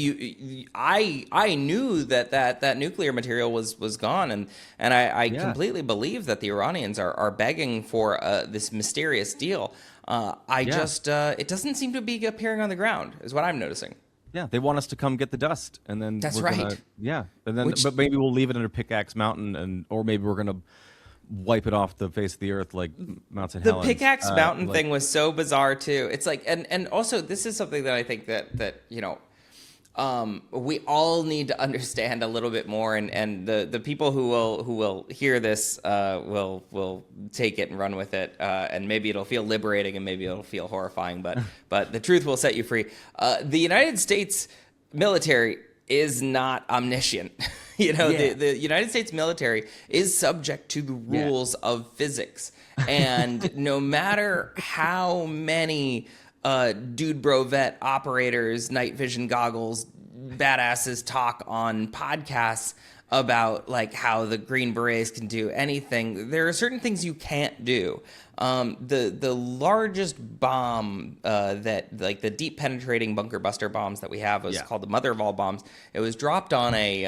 I knew that nuclear material was gone, and I completely believe that the Iranians are begging for this mysterious deal. It doesn't seem to be appearing on the ground, is what I'm noticing. Yeah, they want us to come get the dust, and then that's right. But maybe we'll leave it under Pickaxe Mountain, or maybe we're gonna wipe it off the face of the earth like Mount St. Helens. The Pickaxe Mountain thing was so bizarre too. It's like, and also this is something that I think that we all need to understand a little bit more, and the people who will hear this will take it and run with it, and maybe it'll feel liberating and maybe it'll feel horrifying, but the truth will set you free. The United States military is not omniscient. The United States military is subject to the rules of physics, and no matter how many dude bro vet operators, night vision goggles, badasses talk on podcasts about like how the Green Berets can do anything, there are certain things you can't do. The largest bomb that, like the deep penetrating bunker buster bombs that we have, was called the mother of all bombs. It was dropped on a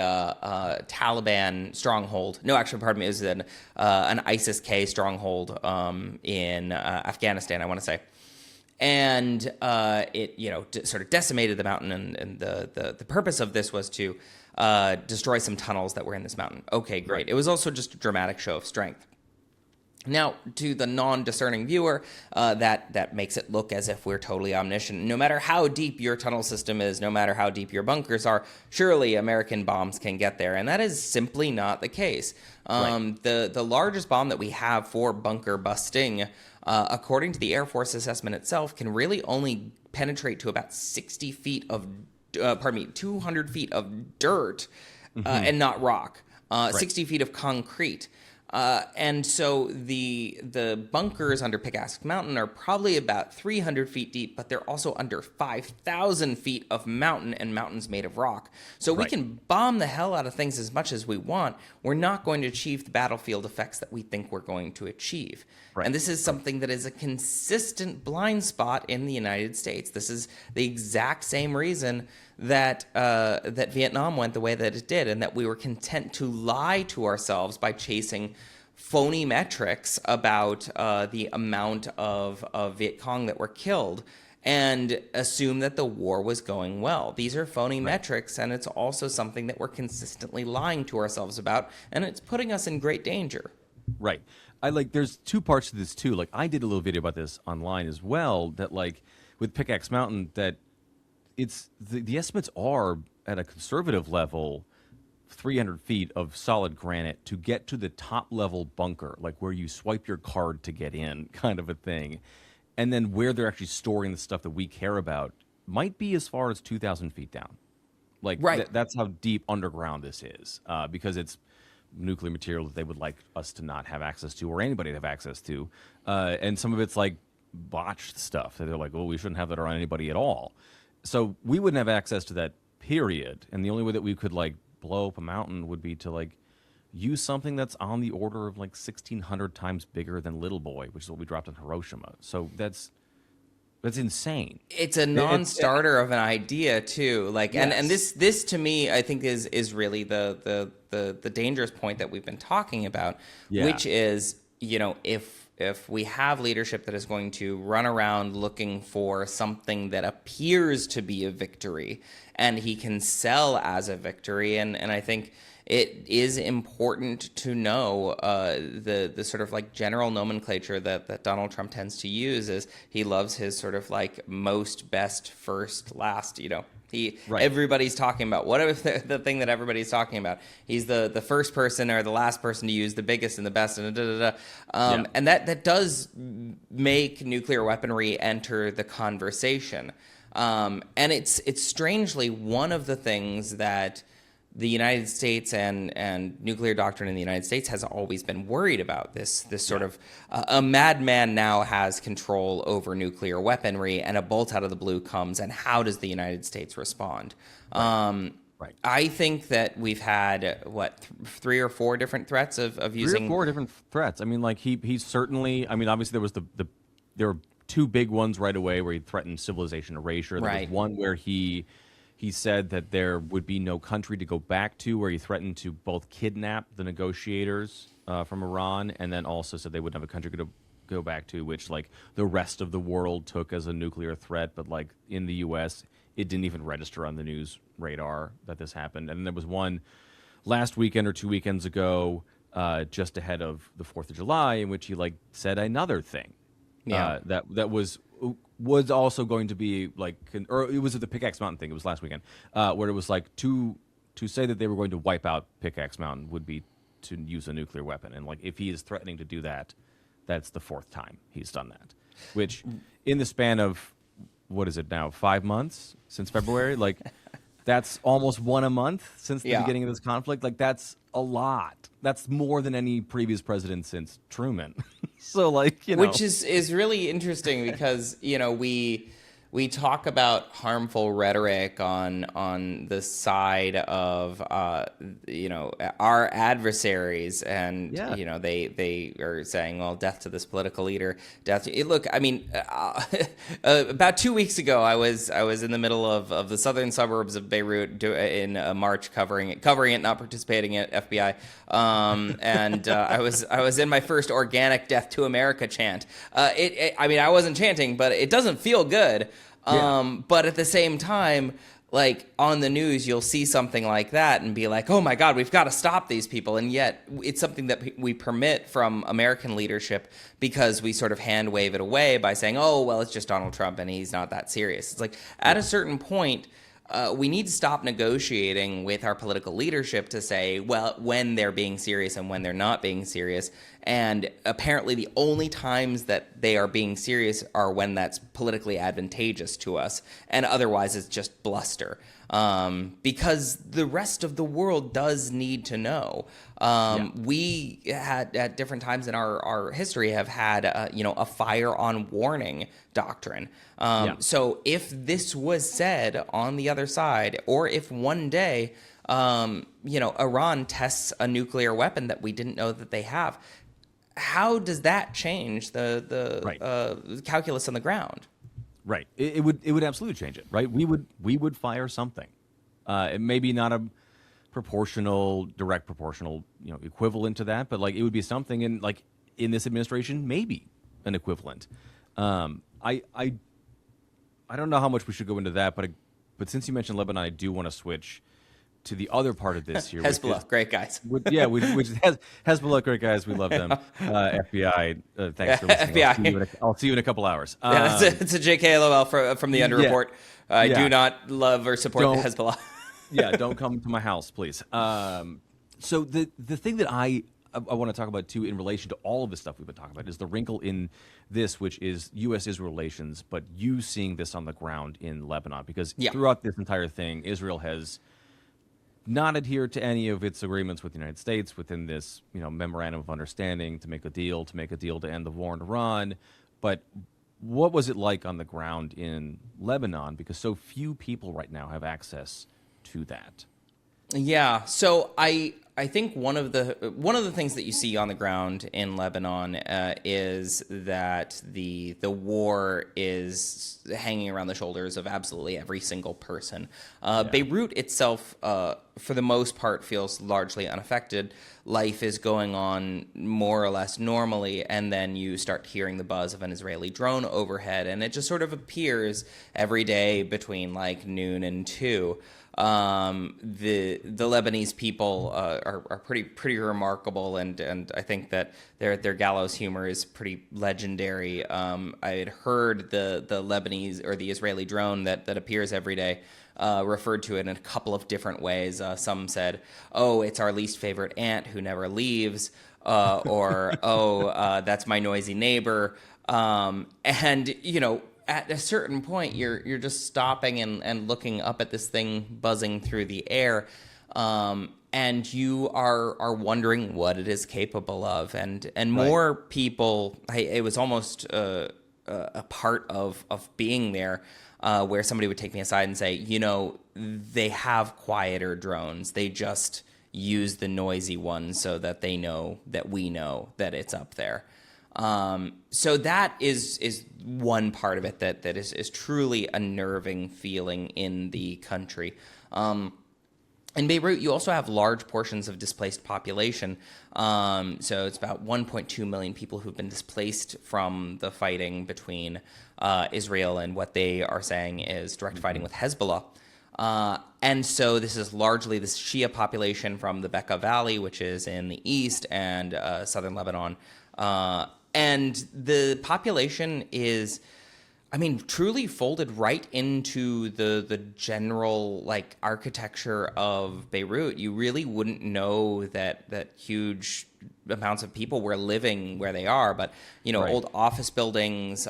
Taliban stronghold. No, actually, pardon me, it was an ISIS-K stronghold in Afghanistan, I want to say. And it sort of decimated the mountain, and the purpose of this was to destroy some tunnels that were in this mountain. Okay, great. Right. It was also just a dramatic show of strength. Now, to the non-discerning viewer, that makes it look as if we're totally omniscient. No matter how deep your tunnel system is, no matter how deep your bunkers are, surely American bombs can get there, and that is simply not the case. The largest bomb that we have for bunker busting, according to the Air Force assessment itself, can really only penetrate to about 200 feet of dirt, and not rock, 60 feet of concrete. And so the bunkers under Pickaxe Mountain are probably about 300 feet deep, but they're also under 5,000 feet of mountain, and mountains made of rock. So we can bomb the hell out of things as much as we want. We're not going to achieve the battlefield effects that we think we're going to achieve. Right. And this is something that is a consistent blind spot in the United States. This is the exact same reason that Vietnam went the way that it did, and that we were content to lie to ourselves by chasing phony metrics about the amount of Viet Cong that were killed, and assume that the war was going well. These are phony metrics, and it's also something that we're consistently lying to ourselves about, and it's putting us in great danger. Right. There's two parts to this too. Like, I did a little video about this online as well, that like with Pickaxe Mountain, that it's the estimates are at a conservative level 300 feet of solid granite to get to the top level bunker, like where you swipe your card to get in, kind of a thing. And then where they're actually storing the stuff that we care about might be as far as 2,000 feet down. Like, Right. That's how deep underground this is, because it's nuclear material that they would like us to not have access to, or anybody to have access to. And some of it's like botched stuff that they're like, oh, we shouldn't have that around anybody at all. So we wouldn't have access to that, period. And the only way that we could like blow up a mountain would be to like use something that's on the order of like 1,600 times bigger than Little Boy, which is what we dropped on Hiroshima. So that's insane. It's a non-starter of an idea too. Like, yes. and this to me, I think is really the dangerous point that we've been talking about, which is, if we have leadership that is going to run around looking for something that appears to be a victory and he can sell as a victory, and I think it is important to know the sort of like general nomenclature that Donald Trump tends to use is he loves his sort of like most, best, first, last, Everybody's talking about whatever the thing that everybody's talking about. He's the first person or the last person to use the biggest and the best and and that does make nuclear weaponry enter the conversation. And it's strangely one of the things that the United States and nuclear doctrine in the United States has always been worried about. This sort of a madman now has control over nuclear weaponry, and a bolt out of the blue comes, and how does the United States respond? Right. I think that we've had 3 or 4 different threats of using 3 or 4 different threats. I mean, like he certainly. I mean, obviously there was there were 2 big ones right away where he threatened civilization erasure. There was one where he said that there would be no country to go back to, where he threatened to both kidnap the negotiators from Iran, and then also said they wouldn't have a country to go back to, which like the rest of the world took as a nuclear threat, but like in the U.S. it didn't even register on the news radar that this happened. And there was one last weekend or 2 weekends ago, just ahead of the 4th of July, in which he like said another thing that was also going to be like, or it was at the Pickaxe Mountain thing. It was last weekend, where it was like to say that they were going to wipe out Pickaxe Mountain would be to use a nuclear weapon. And like, if he is threatening to do that, that's the 4th time he's done that, which in the span of, what is it now, 5 months since February? Like, that's almost 1 a month since the beginning of this conflict. Like, that's a lot. That's more than any previous president since Truman. So, like, which is really interesting because, we talk about harmful rhetoric on the side of our adversaries, and they are saying, well, death to this political leader, look, I mean, about 2 weeks ago I was in the middle of the southern suburbs of Beirut in a march covering it, not participating in FBI, and I was in my first organic Death to America chant. I mean, I wasn't chanting, but it doesn't feel good. But at the same time, like on the news, you'll see something like that and be like, oh my God, we've got to stop these people. And yet it's something that we permit from American leadership because we sort of hand wave it away by saying, oh, well, it's just Donald Trump and he's not that serious. It's like at a certain point, we need to stop negotiating with our political leadership to say, well, when they're being serious and when they're not being serious. And apparently the only times that they are being serious are when that's politically advantageous to us. And otherwise it's just bluster. Because the rest of the world does need to know. We had at different times in our history have had a fire on warning doctrine. So if this was said on the other side, or if one day Iran tests a nuclear weapon that we didn't know that they have, how does that change the calculus on the ground? Right. It would absolutely change it. Right. We would fire something. It may be not a direct proportional, equivalent to that, but like it would be something. And like in this administration, maybe an equivalent. I don't know how much we should go into that, but since you mentioned Lebanon, I do want to switch to the other part of this here. Hezbollah, great guys. Which is Hezbollah, great guys. We love them. FBI, thanks for listening. FBI. I'll see you in a couple hours. It's a JK LOL from the Underreport. I do not love or support the Hezbollah. Yeah, don't come to my house, please. So the thing that I want to talk about too, in relation to all of the stuff we've been talking about, is the wrinkle in this, which is U.S.-Israel relations, but you seeing this on the ground in Lebanon, because throughout this entire thing, Israel has not adhered to any of its agreements with the United States within this, memorandum of understanding to make a deal to end the war in Iran. But what was it like on the ground in Lebanon? Because so few people right now have access to that. Yeah. So I think one of the things that you see on the ground in Lebanon is that the war is hanging around the shoulders of absolutely every single person. Beirut itself, for the most part, feels largely unaffected. Life is going on more or less normally, and then you start hearing the buzz of an Israeli drone overhead, and it just sort of appears every day between like noon and 2. The Lebanese people are pretty remarkable, and I think that their gallows humor is pretty legendary. I had heard the Lebanese or the Israeli drone that appears every day referred to it in a couple of different ways. Some said, "Oh, it's our least favorite aunt who never leaves," or "Oh, that's my noisy neighbor," and at a certain point, you're just stopping and looking up at this thing buzzing through the air, and you are wondering what it is capable of. And more people, it was almost a part of being there, where somebody would take me aside and say, they have quieter drones. They just use the noisy ones so that they know that we know that it's up there. So that is one part of it that is truly unnerving feeling in the country. In Beirut, you also have large portions of displaced population. So it's about 1.2 million people who've been displaced from the fighting between Israel and what they are saying is direct fighting with Hezbollah. And so this is largely this Shia population from the Bekaa Valley, which is in the east, and southern Lebanon. And the population is, truly folded right into the general architecture of Beirut. You really wouldn't know that huge amounts of people were living where they are, but right. Old office buildings,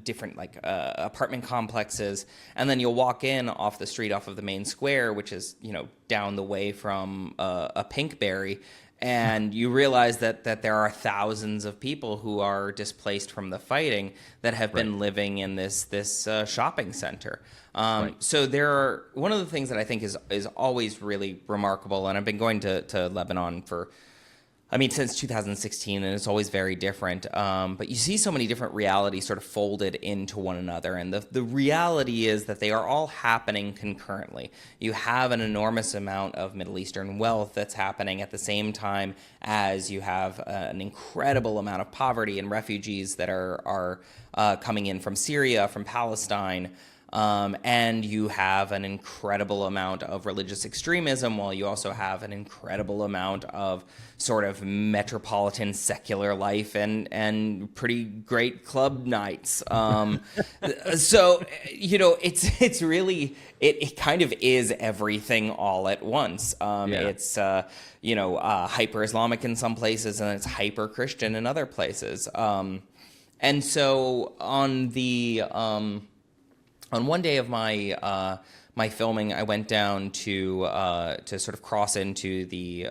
different apartment complexes, and then you'll walk in off the street, off of the main square, which is down the way from a Pinkberry. And you realize that there are thousands of people who are displaced from the fighting that have been living in this shopping center. So one of the things that I think is always really remarkable, and I've been going to Lebanon since 2016, and it's always very different. But you see so many different realities sort of folded into one another. And the reality is that they are all happening concurrently. You have an enormous amount of Middle Eastern wealth that's happening at the same time as you have an incredible amount of poverty and refugees that are coming in from Syria, from Palestine. And you have an incredible amount of religious extremism, while you also have an incredible amount of sort of metropolitan secular life and pretty great club nights. So, it's really, it kind of is everything all at once. It's, hyper-Islamic in some places, and it's hyper-Christian in other places. And so on one day of my my filming, I went down to sort of cross into the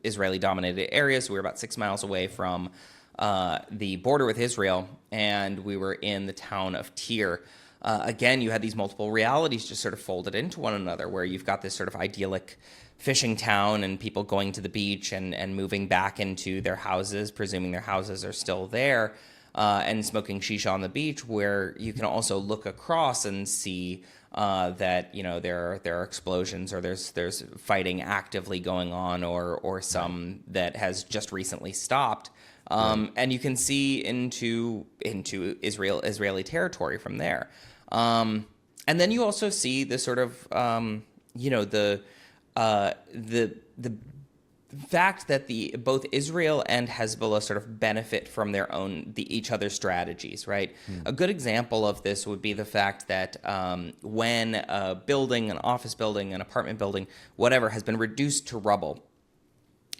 Israeli-dominated areas. We were about 6 miles away from the border with Israel, and we were in the town of Tyre. Again, you had these multiple realities just sort of folded into one another, where you've got this sort of idyllic fishing town and people going to the beach and moving back into their houses, presuming their houses are still there. And smoking shisha on the beach, where you can also look across and see that there are explosions, or there's fighting actively going on, or some that has just recently stopped, and you can see into Israeli territory from there, and then you also see the sort of the fact that both Israel and Hezbollah sort of benefit from each other's strategies, right? A good example of this would be the fact that when a building, an office building, an apartment building, whatever, has been reduced to rubble,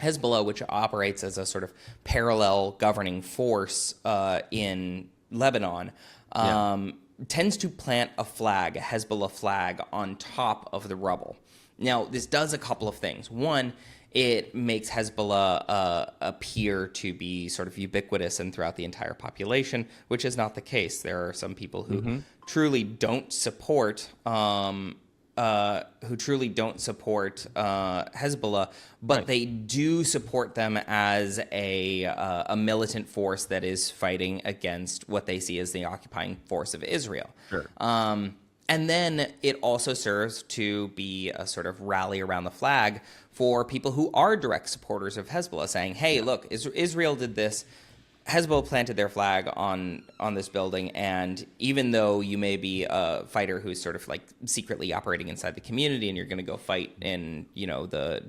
Hezbollah, which operates as a sort of parallel governing force in Lebanon, tends to plant a flag, a Hezbollah flag, on top of the rubble. Now, this does a couple of things. One, it makes Hezbollah appear to be sort of ubiquitous and throughout the entire population, which is not the case. There are some people who truly don't support Hezbollah, but they do support them as a militant force that is fighting against what they see as the occupying force of Israel. Sure. And then it also serves to be a sort of rally around the flag for people who are direct supporters of Hezbollah, saying, hey, look, Israel did this. Hezbollah planted their flag on this building, and even though you may be a fighter who's sort of like secretly operating inside the community, and you're going to go fight in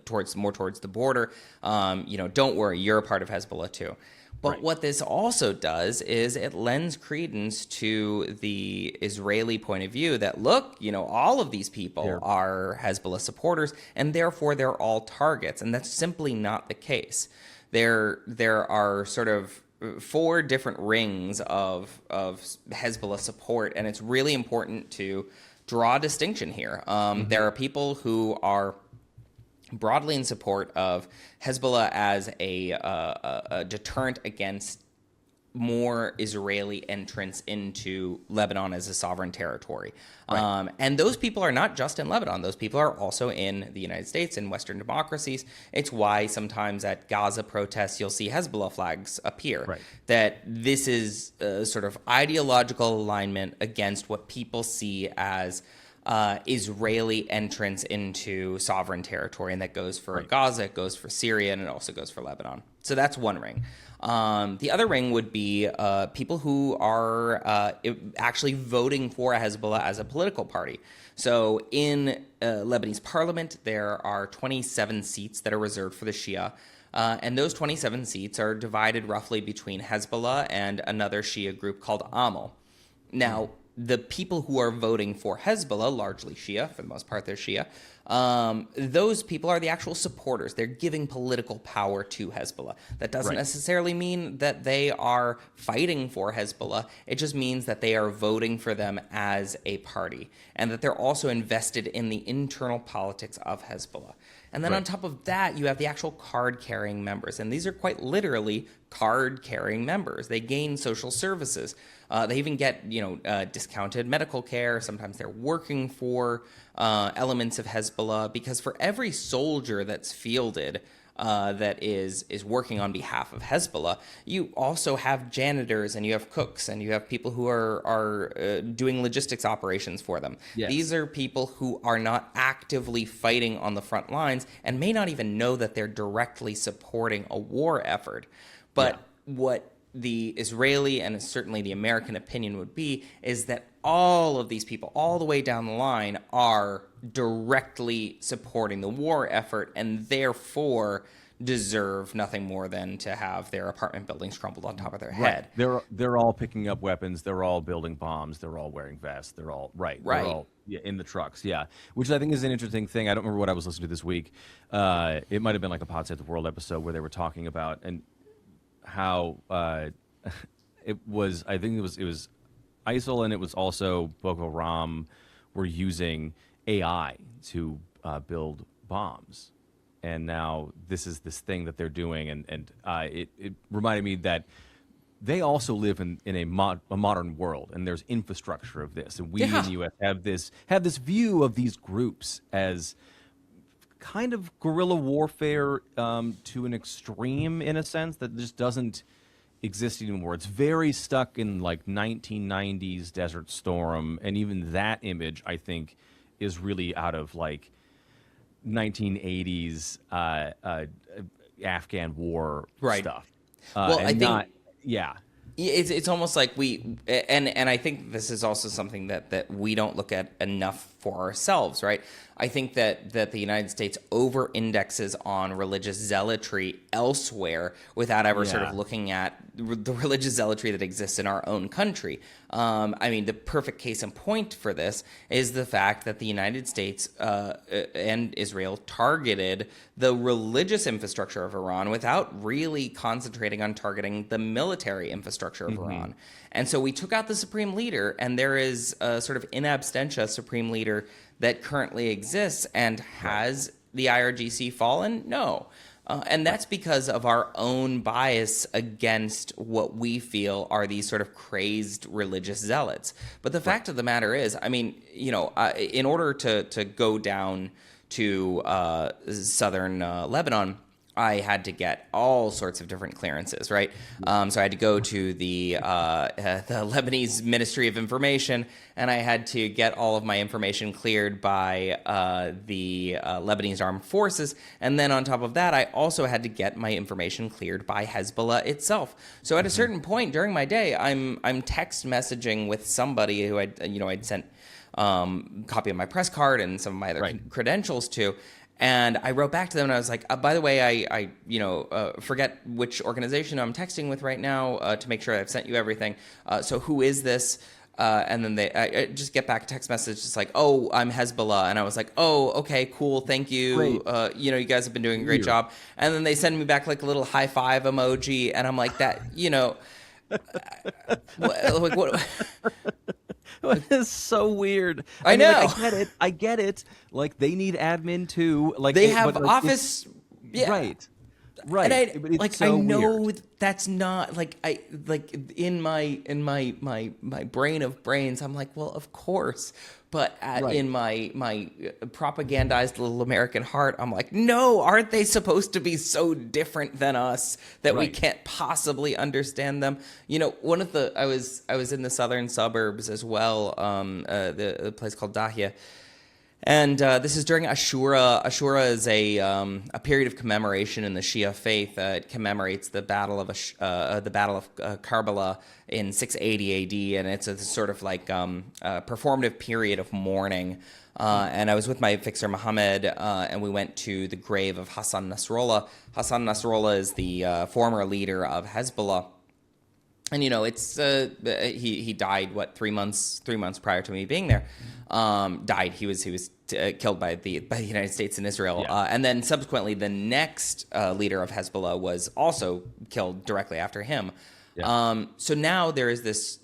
towards the border, don't worry, you're a part of Hezbollah too. But what this also does is it lends credence to the Israeli point of view that, look, all of these people are Hezbollah supporters, and therefore they're all targets, and that's simply not the case. There are sort of 4 different rings of Hezbollah support, and it's really important to draw a distinction here. There are people who are broadly in support of Hezbollah as a deterrent against more Israeli entrance into Lebanon as a sovereign territory. And those people are not just in Lebanon. Those people are also in the United States, in Western democracies. It's why sometimes at Gaza protests you'll see Hezbollah flags appear. That this is a sort of ideological alignment against what people see as Israeli entrance into sovereign territory, and that goes for Gaza, it goes for Syria, and it also goes for Lebanon. So that's one ring. The other ring would be people who are actually voting for Hezbollah as a political party. So in Lebanese parliament, there are 27 seats that are reserved for the Shia. And those 27 seats are divided roughly between Hezbollah and another Shia group called Amal. Now, the people who are voting for Hezbollah, largely Shia, for the most part they're Shia, those people are the actual supporters. They're giving political power to Hezbollah. That doesn't necessarily mean that they are fighting for Hezbollah. It just means that they are voting for them as a party, and that they're also invested in the internal politics of Hezbollah. And then on top of that, you have the actual card-carrying members. And these are quite literally card-carrying members. They gain social services. They even get, discounted medical care. Sometimes they're working for elements of Hezbollah, because for every soldier that's fielded that is working on behalf of Hezbollah, you also have janitors, and you have cooks, and you have people who are doing logistics operations for them. These are people who are not actively fighting on the front lines and may not even know that they're directly supporting a war effort. But what the Israeli and certainly the American opinion would be is that all of these people, all the way down the line, are directly supporting the war effort, and therefore deserve nothing more than to have their apartment buildings crumbled on top of their head. They're all picking up weapons. They're all building bombs. They're all wearing vests. They're all They're all in the trucks. Which I think is an interesting thing. I don't remember what I was listening to this week. It might have been like the Pod Save the World episode where they were talking about and how it was. I think it was ISIL, and it was also Boko Haram were using AI to build bombs. And now this is this thing that they're doing, and it reminded me that they also live in a modern world, and there's infrastructure of this. And we in the U.S. have this view of these groups as kind of guerrilla warfare to an extreme, in a sense, that just doesn't exist anymore. It's very stuck in like 1990s Desert Storm, and even that image, I think, is really out of like 1980s Afghan war stuff. Well, I think it's almost like we and I think this is also something that we don't look at enough for ourselves, right? I think that the United States over-indexes on religious zealotry elsewhere without ever sort of looking at the religious zealotry that exists in our own country. I mean, the perfect case in point for this is the fact that the United States and Israel targeted the religious infrastructure of Iran without really concentrating on targeting the military infrastructure of Iran. And so we took out the supreme leader, and there is a sort of in absentia supreme leader that currently exists. And has the IRGC fallen? No. And that's because of our own bias against what we feel are these sort of crazed religious zealots. But the fact of the matter is, I mean, you know, in order to go down to southern Lebanon, I had to get all sorts of different clearances, right? So I had to go to the Lebanese Ministry of Information, and I had to get all of my information cleared by the Lebanese Armed Forces. And then on top of that, I also had to get my information cleared by Hezbollah itself. So at a certain point during my day, I'm text messaging with somebody who I'd sent copy of my press card and some of my other credentials to. And I wrote back to them and I was like, by the way, I forget which organization I'm texting with right now to make sure I've sent you everything. So who is this? And then I just get back a text message just like, oh, I'm Hezbollah. And I was like, oh, okay, cool. Thank you. You guys have been doing a great job. And then they send me back like a little high five emoji. And I'm like that, what? It's so weird. I know. Like, I get it. Like they need admin too. Like they have office. Right. And I know weird. That's not in my brain of brains. I'm like, well, of course. But in my propagandized little American heart, I'm like, no, aren't they supposed to be so different than us that we can't possibly understand them? One of I was in the southern suburbs as well, the place called Dahia. And this is during Ashura. Ashura is a period of commemoration in the Shia faith. It commemorates the Battle of Karbala in 680 AD, and it's a sort of like performative period of mourning. And I was with my fixer Mohammed, and we went to the grave of Hassan Nasrallah. Hassan Nasrallah is the former leader of Hezbollah. And it's he died 3 months prior to me being there. Died. He was killed by the United States and Israel. And then subsequently, the next leader of Hezbollah was also killed directly after him. So now there is this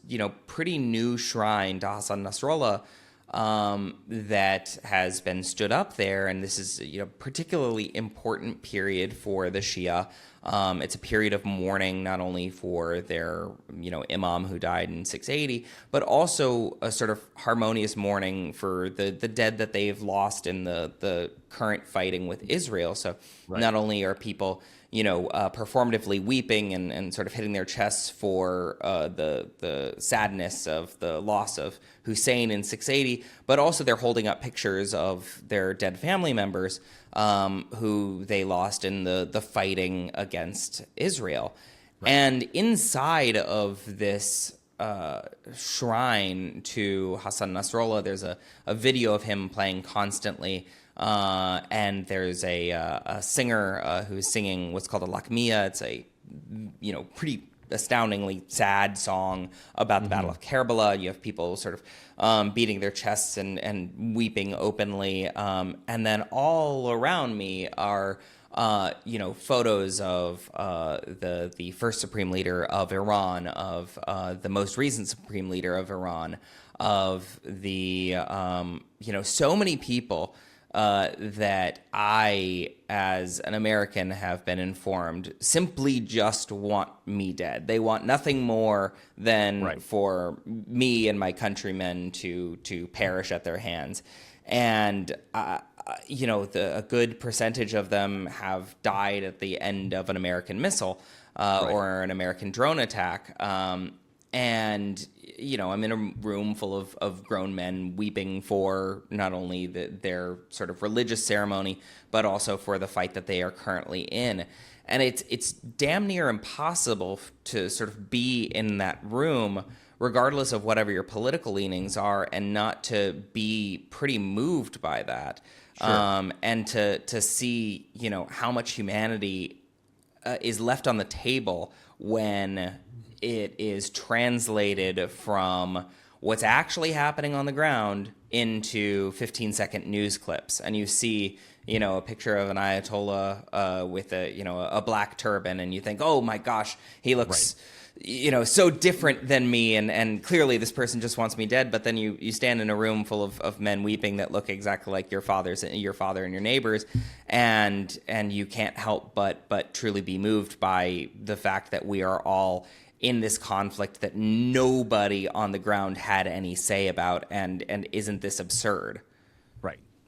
pretty new shrine to Hassan Nasrallah that has been stood up there, and this is particularly important period for the Shia. It's a period of mourning not only for their imam who died in 680, but also a sort of harmonious mourning for the dead that they've lost in the current fighting with Israel. So not only are people performatively weeping and sort of hitting their chests for the sadness of the loss of Hussein in 680, but also they're holding up pictures of their dead family members who they lost in the fighting against Israel. And inside of this shrine to Hassan Nasrallah, there's a video of him playing constantly. And there's a singer who's singing what's called a lakmiya. It's a pretty astoundingly sad song about the Battle of Karbala. You have people sort of beating their chests and weeping openly. And then all around me are photos of the first supreme leader of Iran, of the most recent supreme leader of Iran, of the so many people that I, as an American, have been informed simply just want me dead. They want nothing more than for me and my countrymen to perish at their hands. And, a good percentage of them have died at the end of an American missile or an American drone attack. And I'm in a room full of grown men weeping for not only their sort of religious ceremony, but also for the fight that they are currently in. And it's damn near impossible to sort of be in that room regardless of whatever your political leanings are, and not to be pretty moved by that. Sure. And to see, how much humanity is left on the table when it is translated from what's actually happening on the ground into 15-second news clips. And you see, a picture of an Ayatollah with a black turban, and you think, oh my gosh, he looks... Right. So different than me, and clearly this person just wants me dead. But then you stand in a room full of men weeping that look exactly like your father and your neighbors, and you can't help but truly be moved by the fact that we are all in this conflict that nobody on the ground had any say about, and isn't this absurd?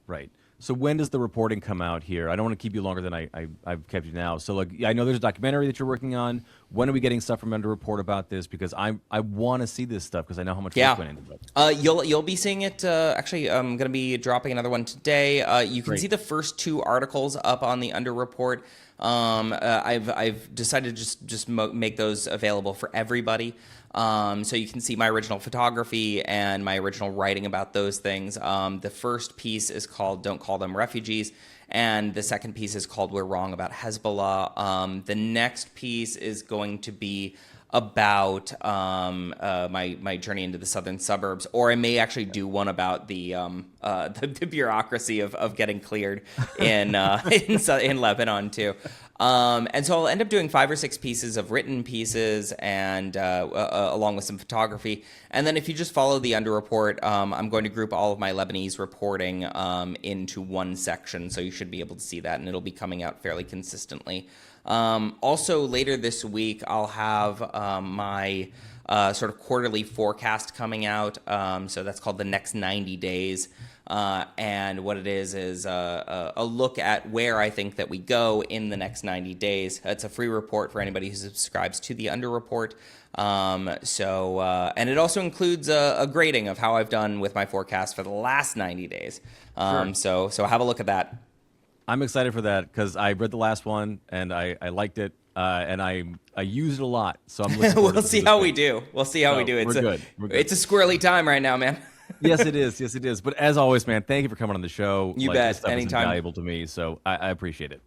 Right. So when does the reporting come out here? I don't want to keep you longer than I've kept you now. So I know there's a documentary that you're working on. When are we getting stuff from Underreport about this? Because I want to see this stuff because I know how much work went into it. You'll be seeing it. Actually, I'm going to be dropping another one today. You can see the first 2 articles up on the Underreport. I've decided to just make those available for everybody. So you can see my original photography and my original writing about those things. The first piece is called Don't Call Them Refugees, and the second piece is called We're Wrong About Hezbollah. The next piece is going to be about my journey into the southern suburbs, or I may actually do one about the bureaucracy of getting cleared in Lebanon too. And so I'll end up doing 5 or 6 pieces of written pieces, and along with some photography. And then if you just follow the Underreport, I'm going to group all of my Lebanese reporting into one section, so you should be able to see that, and it'll be coming out fairly consistently. Also, later this week, I'll have my sort of quarterly forecast coming out. So that's called The Next 90 Days. And what it is a look at where I think that we go in the next 90 days. It's a free report for anybody who subscribes to the Underreport. And it also includes a grading of how I've done with my forecast for the last 90 days. Sure. So have a look at that. I'm excited for that because I read the last one and I liked it, and I used it a lot. So I'm looking forward We'll see how we do. We'll see how we do. We're good. It's a squirrely time right now, man. Yes, it is. But as always, man, thank you for coming on the show. You bet. This stuff Anytime. is valuable to me, so I appreciate it.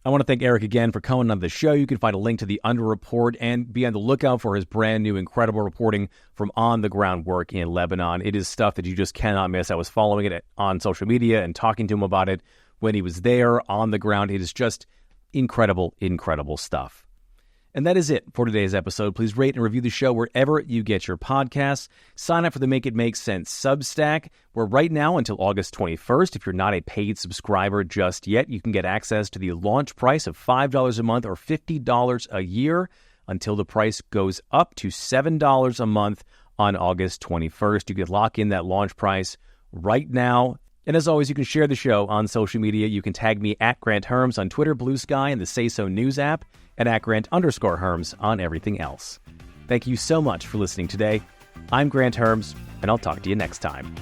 I want to thank Eric again for coming on the show. You can find a link to the Underreport and be on the lookout for his brand new incredible reporting from on-the-ground work in Lebanon. It is stuff that you just cannot miss. I was following it on social media and talking to him about it when he was there on the ground. It is just incredible, incredible stuff. And that is it for today's episode. Please rate and review the show wherever you get your podcasts. Sign up for the Make It Make Sense Substack, where right now until August 21st, if you're not a paid subscriber just yet, you can get access to the launch price of $5 a month or $50 a year until the price goes up to $7 a month on August 21st. You can lock in that launch price right now. And as always, you can share the show on social media. You can tag me at Grant Herms on Twitter, Blue Sky, and the Say So News app, and at Grant_Herms on everything else. Thank you so much for listening today. I'm Grant Herms, and I'll talk to you next time.